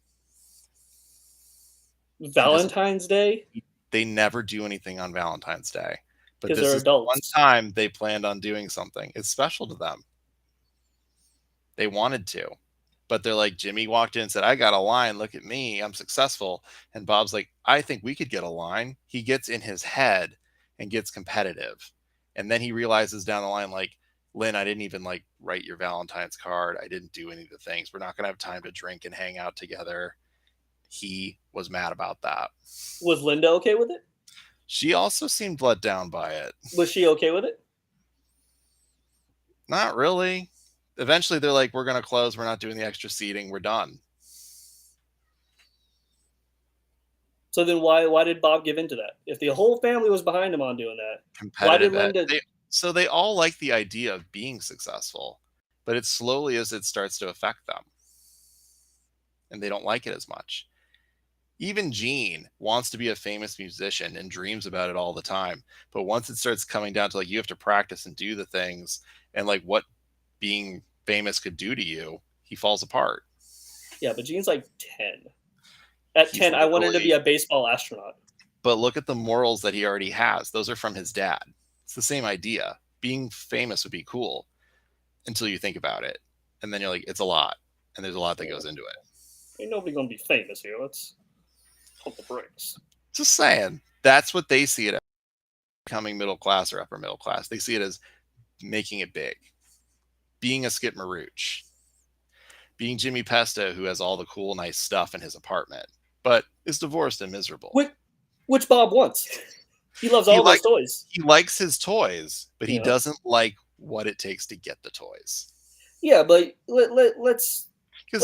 Valentine's Day? They never do anything on Valentine's Day. But this they're is adults. one time they planned on doing something. It's special to them. They wanted to. But they're like, Jimmy walked in and said, I got a line. Look at me. I'm successful. And Bob's like, I think we could get a line. He gets in his head and gets competitive. And then he realizes down the line, like, Lynn, I didn't even like write your Valentine's card. I didn't do any of the things. We're not going to have time to drink and hang out together. He was mad about that. Was Linda okay with it? She also seemed let down by it. Was she okay with it? Not really. Eventually, they're like, we're going to close. We're not doing the extra seating. We're done. So then why did Bob give into that? If the whole family was behind him on doing that, why did Linda... So they all like the idea of being successful, but it's slowly as it starts to affect them. And they don't like it as much. Even Gene wants to be a famous musician and dreams about it all the time. But once it starts coming down to like, you have to practice and do the things and like what being famous could do to you, he falls apart. Yeah, but Gene's like 10. At 10, I wanted to be a baseball astronaut. But look at the morals that he already has. Those are from his dad. It's the same idea. Being famous would be cool until you think about it. And then you're like, it's a lot. And there's a lot that goes into it. Ain't nobody going to be famous here. Let's pump the brakes. Just saying. That's what they see it as. Becoming middle class or upper middle class. They see it as making it big. Being a Skip Marooch. Being Jimmy Pesto, who has all the cool, nice stuff in his apartment, but is divorced and miserable. Which Bob wants. He loves all those toys. He likes his toys, but he doesn't like what it takes to get the toys. Yeah, but let's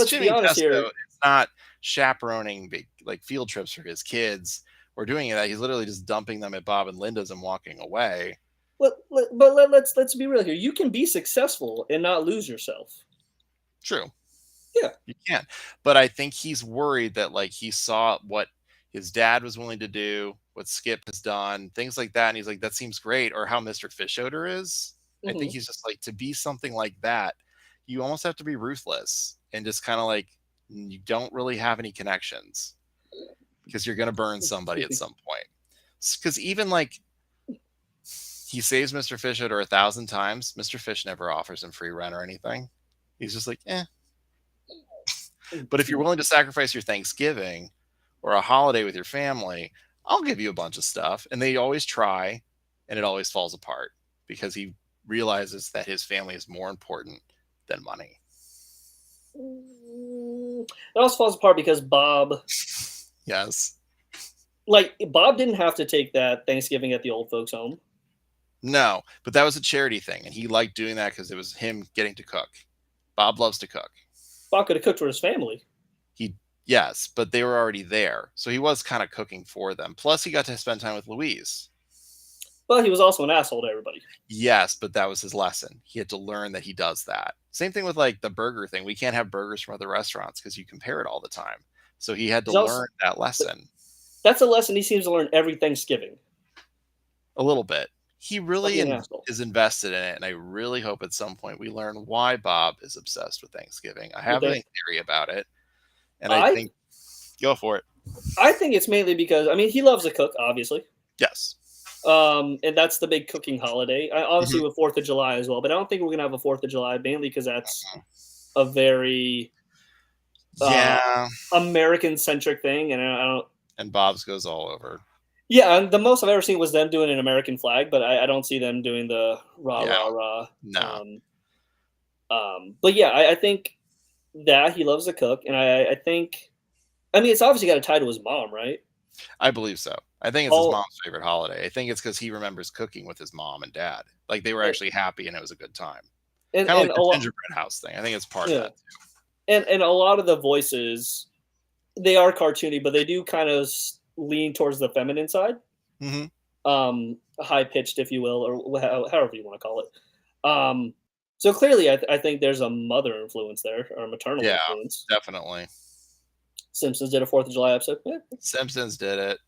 Jimmy be honest Pesto here. is not chaperoning big like field trips for his kids or doing that. He's literally just dumping them at Bob and Linda's and walking away. let's be real here. You can be successful and not lose yourself. True. Yeah. You can. But I think he's worried that like he saw what his dad was willing to do, what Skip has done, things like that. And he's like, that seems great. Or how Mr. Fishoder is. I think he's just like, to be something like that, you almost have to be ruthless and just kind of like, you don't really have any connections because you're going to burn somebody at some point. Because even like he saves Mr. Fishoder 1,000 times, Mr. Fish never offers him free rent or anything. He's just like, eh. But if you're willing to sacrifice your Thanksgiving or a holiday with your family, I'll give you a bunch of stuff. And they always try, and it always falls apart because he realizes that his family is more important than money. It also falls apart because Bob. Yes. Like, Bob didn't have to take that Thanksgiving at the old folks' home. No, but that was a charity thing, and he liked doing that because it was him getting to cook. Bob loves to cook. Bob could have cooked for his family. Yes, but they were already there, so he was kind of cooking for them. Plus, he got to spend time with Louise. But he was also an asshole to everybody. Yes, but that was his lesson. He had to learn that he does that. Same thing with like the burger thing. We can't have burgers from other restaurants because you compare it all the time. So he had to learn that lesson. That's a lesson he seems to learn every Thanksgiving. A little bit. He really is invested in it, and I really hope at some point we learn why Bob is obsessed with Thanksgiving. I have a theory about it, and I think go for it. I think it's mainly because he loves to cook, obviously. Yes. And that's the big cooking holiday. Obviously with 4th of July as well, but I don't think we're gonna have a 4th of July mainly because that's a very American centric thing, and I don't. And Bob's goes all over. Yeah, and the most I've ever seen was them doing an American flag, but I don't see them doing the rah rah rah. No. But yeah, I think that he loves to cook, and I think, it's obviously got a tie to his mom, right? I believe so. I think it's his mom's favorite holiday. I think it's because he remembers cooking with his mom and dad. Like they were actually happy, and it was a good time. Kind of like the gingerbread house thing. I think it's part of that too. And a lot of the voices, they are cartoony, but they do kind of lean towards the feminine side, high pitched, if you will, or however you want to call it. So clearly, I think there's a mother influence there, or a maternal influence. Definitely. Simpsons did a 4th of July episode. Yeah. Simpsons did it.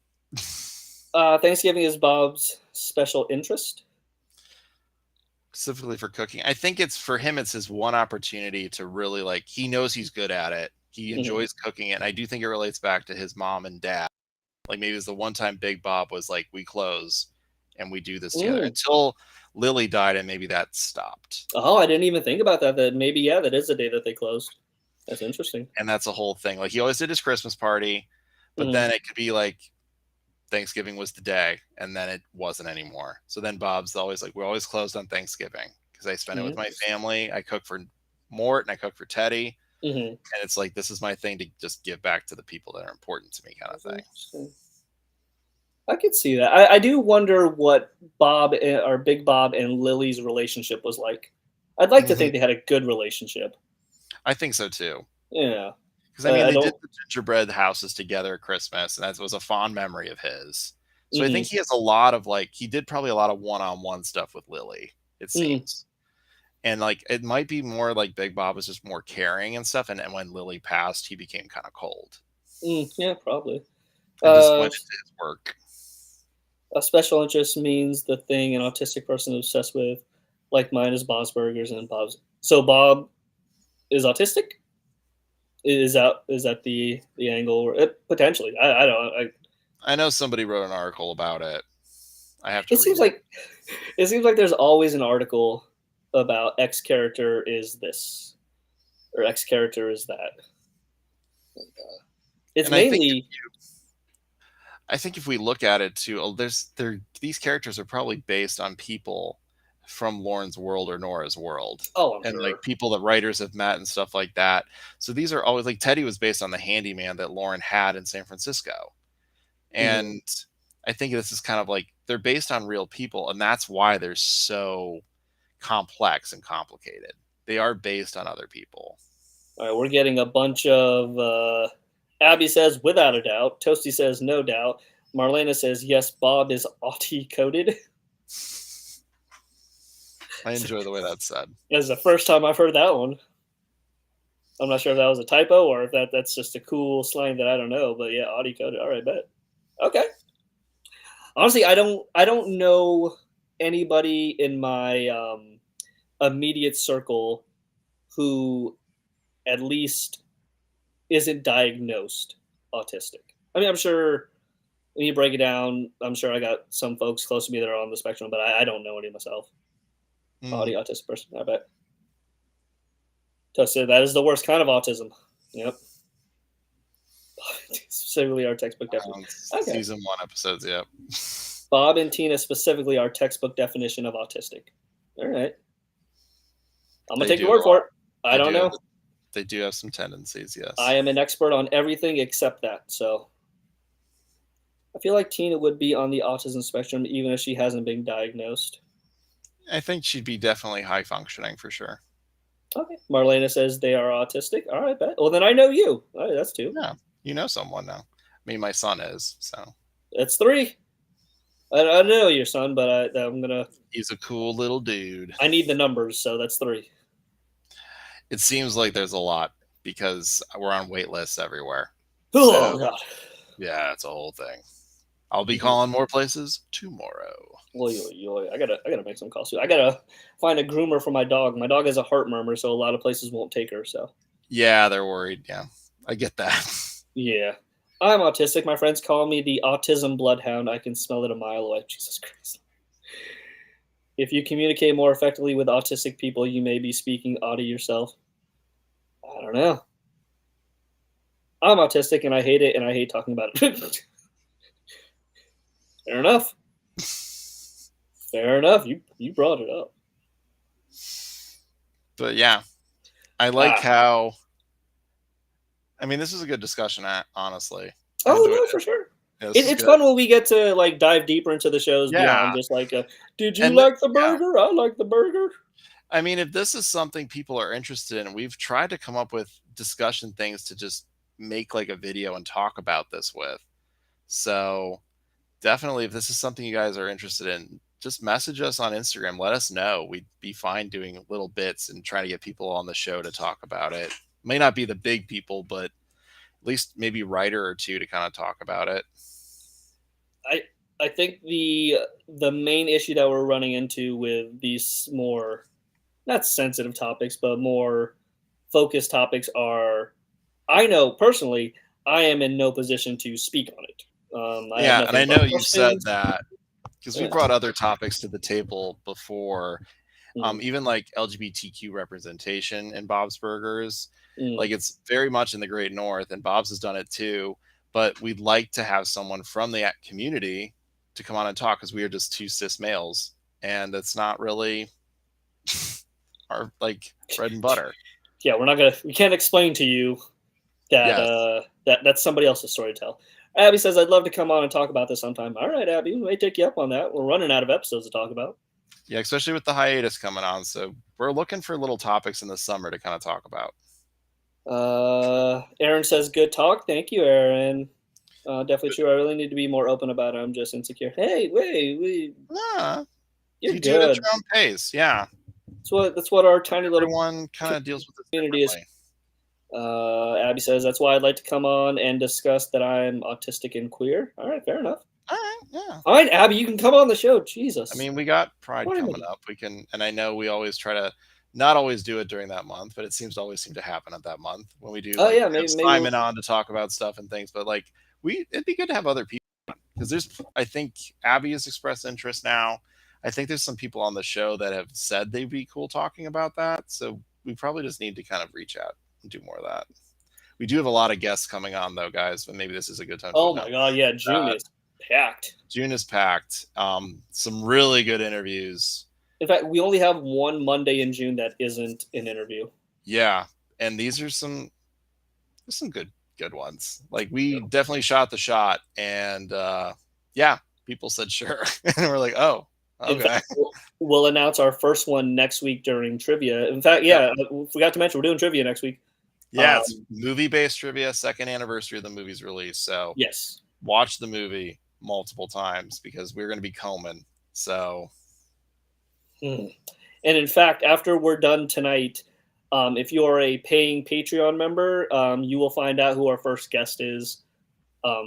Thanksgiving is Bob's special interest. Specifically for cooking. I think it's for him, it's his one opportunity to really like, he knows he's good at it. He enjoys cooking it. And I do think it relates back to his mom and dad. Like maybe it's the one time Big Bob was like, we close and we do this together until Lily died, and maybe that stopped. Oh, I didn't even think about that. That maybe, that is the day that they closed. That's interesting. And that's a whole thing. Like he always did his Christmas party, but then it could be like Thanksgiving was the day, and then it wasn't anymore. So then Bob's always like, we're always closed on Thanksgiving because I spend it with my family. I cook for Mort and I cook for Teddy. And it's like, this is my thing to just give back to the people that are important to me, kind of thing. I could see that. I do wonder what Bob or Big Bob and Lily's relationship was like. I'd like to think they had a good relationship. I think so too. Yeah. Because they did the gingerbread houses together at Christmas, and that was a fond memory of his. So I think he has a lot of he did probably a lot of one-on-one stuff with Lily, it seems. And like it might be more like Big Bob was just more caring and stuff, and when Lily passed, he became kind of cold. Yeah, probably. And just went into his work. A special interest means the thing an autistic person is obsessed with, like mine is Bob's Burgers and Bob's. So Bob is autistic? Is that the angle? Potentially, I don't know. I know somebody wrote an article about it. I have to. It seems like there's always an article about X character is this, or X character is that. It's mainly. I think if we look at it too, these characters are probably based on people from Lauren's world or Nora's world. And like people that writers have met and stuff like that. So these are always like Teddy was based on the handyman that Lauren had in San Francisco. And I think this is kind of like they're based on real people, and that's why they're so complex and complicated. They are based on other people. All right, we're getting a bunch of Abby says without a doubt. Toasty says no doubt. Marlena says yes, Bob is auti coded. I enjoy the way that's said. This is the first time I've heard that one. I'm not sure if that was a typo or if that's just a cool slang that I don't know. But yeah, audio coded. All right, bet. Okay. Honestly, I don't know anybody in my immediate circle who at least isn't diagnosed autistic. I mean, I'm sure when you break it down, I'm sure I got some folks close to me that are on the spectrum, but I don't know any myself. Audio autistic person, I bet. So that is the worst kind of autism. Yep. Specifically, our textbook definition. Okay. Season 1 episodes, yep. Bob and Tina specifically our textbook definition of autistic. All right. I'm going to take your word for it. I don't know. They do have some tendencies, yes. I am an expert on everything except that. So I feel like Tina would be on the autism spectrum even if she hasn't been diagnosed. I think she'd be definitely high functioning for sure. Okay. Marlena says they are autistic. All right, bet. Well, then I know you. All right, that's 2. Yeah, you know someone now. I mean, my son is, so. That's 3. I know your son, but I'm going to... He's a cool little dude. I need the numbers, so that's 3. It seems like there's a lot because we're on wait lists everywhere. Oh, God. Yeah, it's a whole thing. I'll be calling more places tomorrow. I gotta make some calls too. I gotta find a groomer for my dog. My dog has a heart murmur, so a lot of places won't take her. So yeah, they're worried. Yeah, I get that. Yeah, I'm autistic. My friends call me the autism bloodhound. I can smell it a mile away. Jesus Christ! If you communicate more effectively with autistic people, you may be speaking oddly yourself. I don't know. I'm autistic and I hate it, and I hate talking about it. Fair enough. Fair enough. You brought it up. But yeah, I like how. I mean, this is a good discussion, honestly. Oh no, for sure. Yeah, it's fun when we get to like dive deeper into the shows beyond just like, did you like the burger? I like the burger. I mean, if this is something people are interested in, we've tried to come up with discussion things to just make like a video and talk about this with. So definitely, if this is something you guys are interested in, just message us on Instagram. Let us know. We'd be fine doing little bits and trying to get people on the show to talk about it. May not be the big people, but at least maybe writer or 2 to kind of talk about it. I think the main issue that we're running into with these more, not sensitive topics, but more focused topics are, I know personally, I am in no position to speak on it. And I know you said that because we brought other topics to the table before, even like LGBTQ representation in Bob's Burgers. Like it's very much in the Great North, and Bob's has done it too. But we'd like to have someone from the community to come on and talk because we are just 2 cis males, and that's not really our like bread and butter. Yeah, we can't explain to you that that's somebody else's story to tell. Abby says, I'd love to come on and talk about this sometime. All right, Abby, we may take you up on that. We're running out of episodes to talk about. Yeah, especially with the hiatus coming on. So we're looking for little topics in the summer to kind of talk about. Aaron says, good talk. Thank you, Aaron. Definitely true. I really need to be more open about it. I'm just insecure. Hey, wait. You're you good. Do it at your own pace. Yeah. That's what our tiny little one kind of deals with this community is. Abby says, that's why I'd like to come on and discuss that I'm autistic and queer. All right, fair enough. All right, yeah. All right, Abby, you can come on the show. Jesus. I mean, we got Pride coming up. We can, and I know we always try to not always do it during that month, but it seems to always seem to happen at that month when we do. Maybe Simon on to talk about stuff and things. But like, it'd be good to have other people because I think Abby has expressed interest now. I think there's some people on the show that have said they'd be cool talking about that. So we probably just need to kind of reach out and do more of that. We do have a lot of guests coming on though, guys, but maybe this is a good time. Oh my God. Yeah. June is packed. June is packed. Some really good interviews. In fact, we only have one Monday in June that isn't an interview. Yeah. And these are some good ones. Like we definitely shot the shot and people said sure. And we're like, oh, okay. In fact, we'll announce our first one next week during trivia. In fact, we forgot to mention we're doing trivia next week. Yeah, it's movie-based trivia, 2nd anniversary of the movie's release. So yes, watch the movie multiple times because we're going to be combing. So And in fact, after we're done tonight, if you are a paying Patreon member, you will find out who our first guest is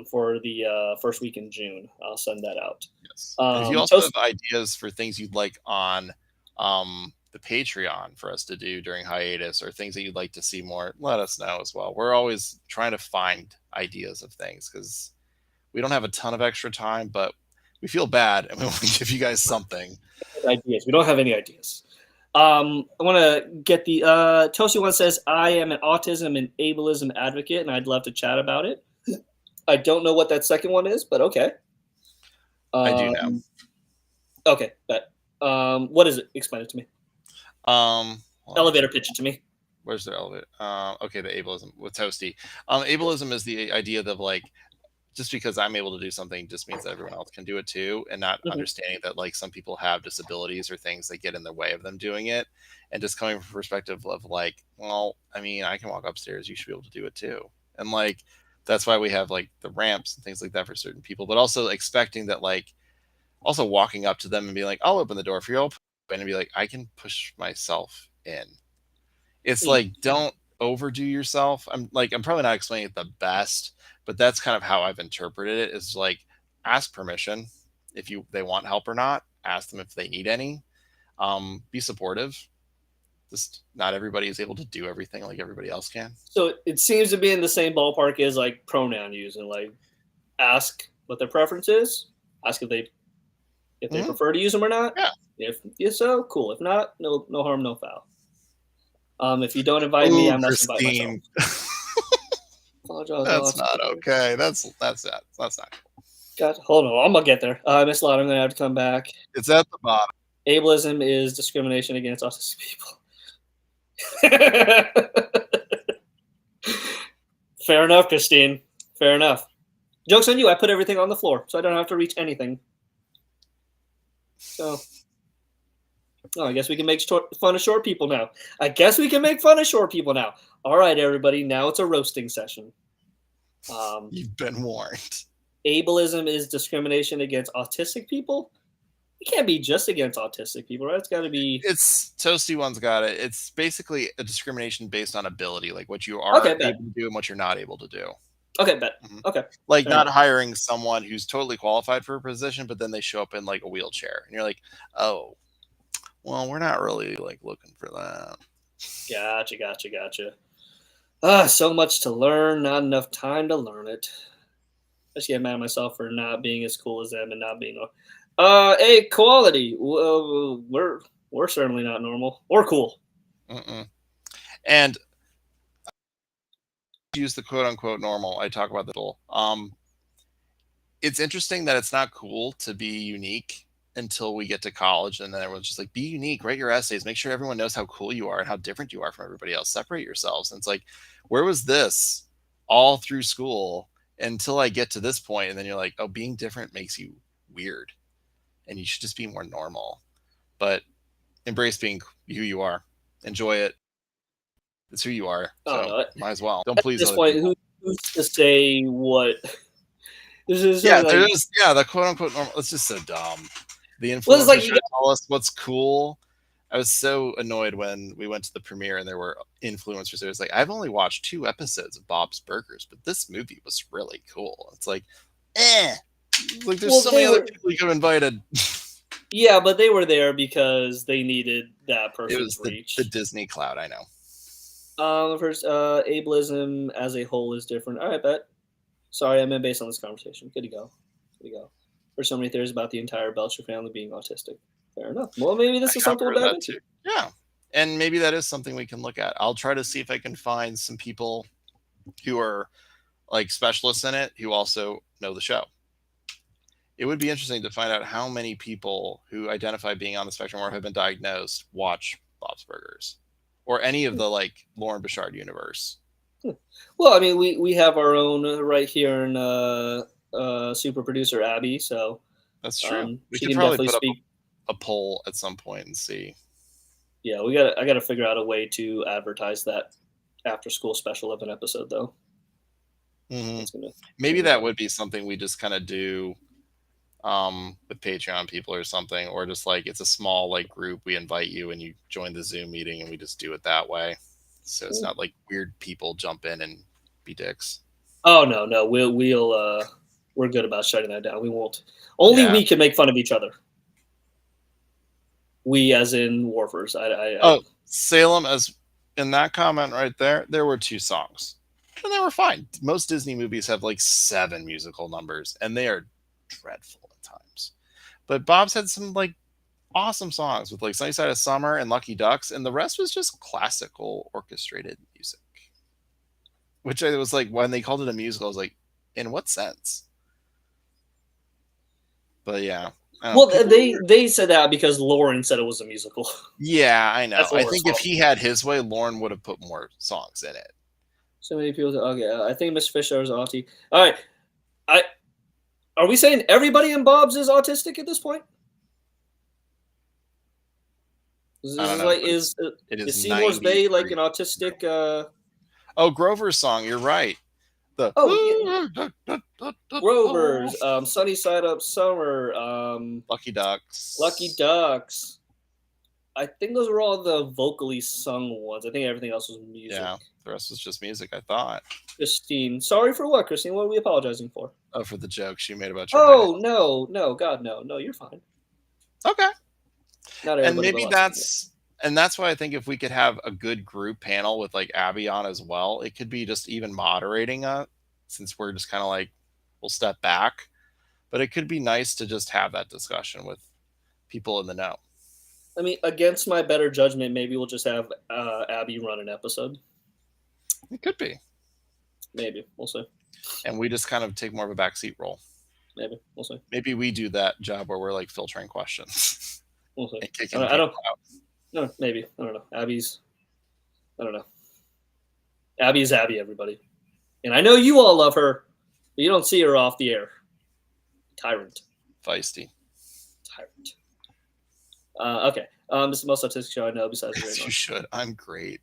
for the first week in June. I'll send that out. Yes. And if you also Toast- have ideas for things you'd like on the Patreon for us to do during hiatus, or things that you'd like to see more, let us know as well. We're always trying to find ideas of things because we don't have a ton of extra time, but we feel bad and we want to give you guys something. Ideas. We don't have any ideas. I want to get the Toasty one says, I am an autism and ableism advocate, and I'd love to chat about it. I don't know what that second one is, but okay. I do know. Okay, but what is it? Explain it to me. Elevator pitch it to me. Where's the elevator? Okay, the ableism with Toasty. Ableism is the idea of like, just because I'm able to do something just means that everyone else can do it too, and not understanding that like some people have disabilities or things that get in the way of them doing it, and just coming from a perspective of like, well, I mean, I can walk upstairs, you should be able to do it too, and like that's why we have like the ramps and things like that for certain people, but also expecting that like also walking up to them and being like, I'll open the door for you, and be like, I can push myself in. It's like, don't overdo yourself. I'm probably not explaining it the best, but that's kind of how I've interpreted it, is like, ask permission if they want help or not. Ask them if they need any. Be supportive. Just not everybody is able to do everything like everybody else can. So it seems to be in the same ballpark as like pronoun using. Like, ask what their preference is. Ask if they prefer to use them or not. Yeah. If so, cool. If not, no harm, no foul. If you don't invite me, I must invite myself. That's not okay. That's not cool. God, hold on. I'm gonna get there. Miss Lott, I'm gonna have to come back. It's at the bottom. Ableism is discrimination against autistic people. Fair enough, Christine. Fair enough. Joke's on you. I put everything on the floor, so I don't have to reach anything. So, I guess we can make fun of short people now. All right, everybody. Now it's a roasting session. You've been warned. Ableism is discrimination against autistic people. It can't be just against autistic people, right? It's got to be. It's Toasty one's got it. It's basically a discrimination based on ability, like what you are able to do and what you're not able to do. Okay, bet. Okay. Like not hiring someone who's totally qualified for a position, but then they show up in like a wheelchair, and you're like, oh, well, we're not really like looking for that. Gotcha. So much to learn, not enough time to learn it. I just get mad at myself for not being as cool as them and not being. Hey, quality. We're certainly not normal or cool. And use the quote unquote normal. I talk about the whole. It's interesting that it's not cool to be unique until we get to college, and then everyone's just like, be unique, write your essays, make sure everyone knows how cool you are and how different you are from everybody else. Separate yourselves. And it's like, where was this all through school until I get to this point? And then you're like, oh, being different makes you weird, and you should just be more normal. But embrace being who you are. Enjoy it. It's who you are. So might as well. Don't please. At this point, who's to say what? The quote unquote normal. It's just so dumb. The influencers should tell us what's cool. I was so annoyed when we went to the premiere and there were influencers. It was like, I've only watched 2 episodes of Bob's Burgers, but this movie was really cool. It's like, like there's so many other people you could have invited. Yeah, but they were there because they needed that person's reach. The Disney cloud, I know. First, ableism as a whole is different. All right, bet. Sorry, I meant based on this conversation. Good to go. There's so many theories about the entire Belcher family being autistic. Fair enough. Well, maybe this is something we'll dive into. Yeah, and maybe that is something we can look at. I'll try to see if I can find some people who are like specialists in it who also know the show. It would be interesting to find out how many people who identify being on the spectrum or have been diagnosed watch Bob's Burgers or any of the like Lauren Bouchard universe. Well, I mean, we have our own right here in super producer Abby, so that's true. We she could can probably definitely put speak. a poll at some point and see. Yeah, I gotta figure out a way to advertise that after school special of an episode though. Maybe that would be something we just kind of do with Patreon people or something, or just like it's a small like group. We invite you and you join the Zoom meeting, and we just do it that way. So it's not like weird people jump in and be dicks. Oh no, we're good about shutting that down. We won't. Only we can make fun of each other. We, as in Warfers. Salem, as in that comment right there, there were 2 songs, and they were fine. Most Disney movies have like 7 musical numbers, and they are dreadful at times. But Bob's had some like awesome songs with like Sunny Side of Summer and Lucky Ducks, and the rest was just classical orchestrated music. Which I was like, when they called it a musical, I was like, in what sense? But yeah. Well, they said that because Lauren said it was a musical. Yeah, I know. I think if fault. he had his way, Lauren would have put more songs in it. So many people. Okay, I think Miss Fisher is auntie. All right, are we saying everybody in Bob's is autistic at this point? Is Seymour's Bay like an autistic? Oh, Grover's song. You're right. Grover's, Sunny Side Up Summer, Lucky Ducks. I think those were all the vocally sung ones. I think everything else was music. Yeah, the rest was just music, I thought. Christine. Sorry for what, Christine? What are we apologizing for? Oh, for the jokes you made about your no, God, no. No, you're fine. Okay. Not and maybe that's why I think if we could have a good group panel with like Abby on as well, it could be just even moderating since we're just kind of like, we'll step back. But it could be nice to just have that discussion with people in the know. I mean, against my better judgment, maybe we'll just have Abby run an episode. It could be. Maybe. We'll see. And we just kind of take more of a backseat role. Maybe. We'll see. Maybe we do that job where we're like filtering questions. We'll see. And kicking I don't. No, maybe. I don't know. I don't know. Abby is Abby, everybody. And I know you all love her, but you don't see her off the air. Tyrant. Feisty. Tyrant. Okay. This is the most autistic show I know besides Raymond. You should. I'm great.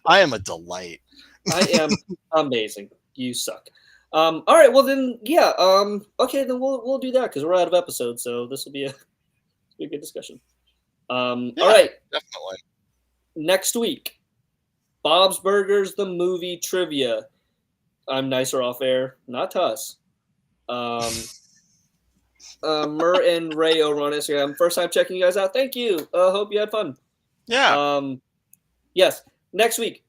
I am a delight. I am amazing. You suck. All right. Well then, yeah. Okay, then we'll do that because we're out of episodes, so this will be a good discussion. All right. Definitely. Next week, Bob's Burgers, the movie trivia. I'm nicer off air, not to us. Mur and Ray over on Instagram. First time checking you guys out. Thank you. Hope you had fun. Yeah. Yes. Next week,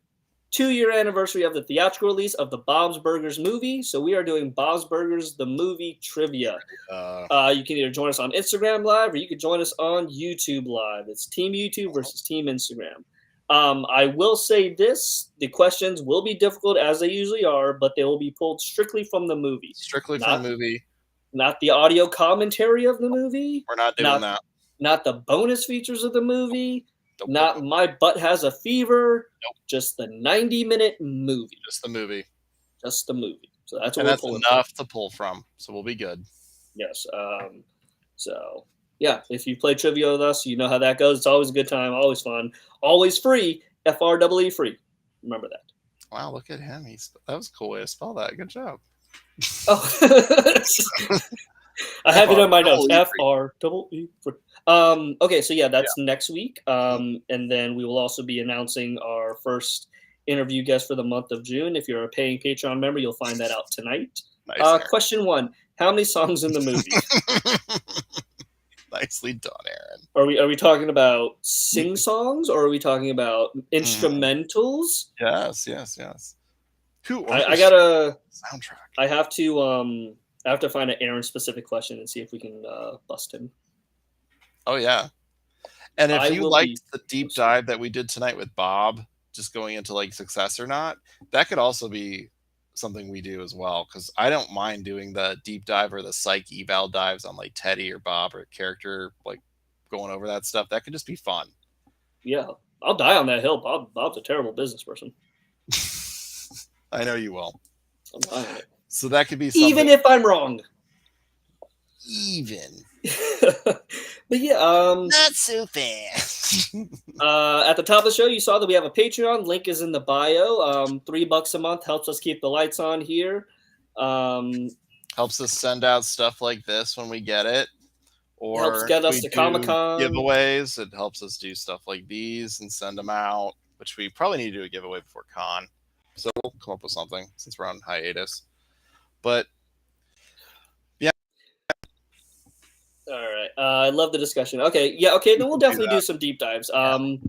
2-year anniversary of the theatrical release of the Bob's Burgers movie. So we are doing Bob's Burgers, the movie trivia. You can either join us on Instagram Live or you can join us on YouTube Live. It's Team YouTube versus Team Instagram. I will say this. The questions will be difficult as they usually are, but they will be pulled strictly from the movie. From the movie. Not the audio commentary of the movie. We're not doing that. Not the bonus features of the movie. Not My Butt Has a Fever. Nope. Just the 90-minute movie. Just the movie. So that's what we're pulling enough to pull from. So we'll be good. Yes. So yeah, if you play trivia with us, you know how that goes. It's always a good time, always fun, always free. FREE free. Remember that. Wow, look at him. That was a cool way to spell that. Good job. Oh, I have it on my notes. FREE free. Okay, so yeah, that's next week. And then we will also be announcing our first interview guest for the month of June. If you're a paying Patreon member, you'll find that out tonight. Nice, question 1: how many songs in the movie? Nicely done, Aaron. Are we talking about sing songs or are we talking about instrumentals? Yes. I got a soundtrack. I have to find an Aaron specific question and see if we can bust him. Oh yeah. And if you liked the deep dive that we did tonight with Bob, just going into like success or not, that could also be something we do as well, because I don't mind doing the deep dive or the psych eval dives on like Teddy or Bob or character, like going over that stuff. That could just be fun. Yeah, I'll die on that hill. Bob's a terrible business person. I know you will. I'm dying on it. So that could be something. Even if I'm wrong. But yeah, not so fast. At the top of the show, you saw that we have a Patreon. Link is in the bio. $3 a month helps us keep the lights on here. Helps helps us send out stuff like this when we get it. Or helps get us we to do Comic-Con. giveaways. It helps us do stuff like these and send them out, which we probably need to do a giveaway before con. So we'll come up with something since we're on hiatus. But yeah. All right. I love the discussion. Okay. Yeah. Okay. Then we'll definitely do some deep dives. And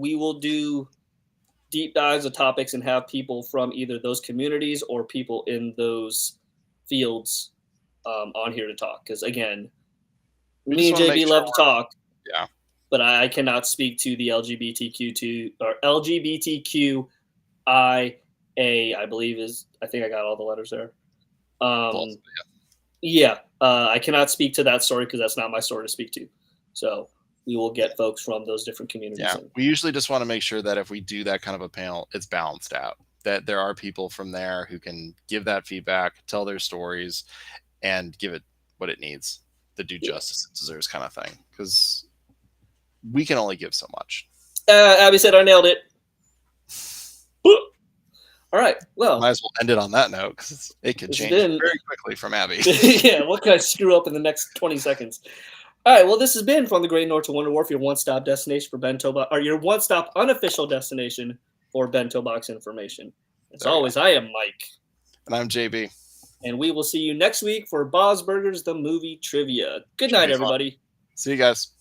we will do deep dives of topics and have people from either those communities or people in those fields on here to talk. Because again, me and JB love to talk. Yeah. But I cannot speak to the LGBTQIA. I believe is. I think I got all the letters there. Yeah. I cannot speak to that story because that's not my story to speak to. So we will get folks from those different communities. Yeah, we usually just want to make sure that if we do that kind of a panel, it's balanced out, that there are people from there who can give that feedback, tell their stories, and give it what it needs, the due justice it deserves kind of thing. Because we can only give so much. Abby said I nailed it. All right. Well, might as well end it on that note because it could change very quickly from Abby. Yeah, what can I screw up in the next 20 seconds? All right. Well, this has been From the Great North to Wonder Wharf, your one-stop destination for bento box, or your one-stop unofficial destination for bento box information. As always, I am Mike, and I'm JB, and we will see you next week for Bob's Burgers the movie trivia. Good night, everybody. See you guys.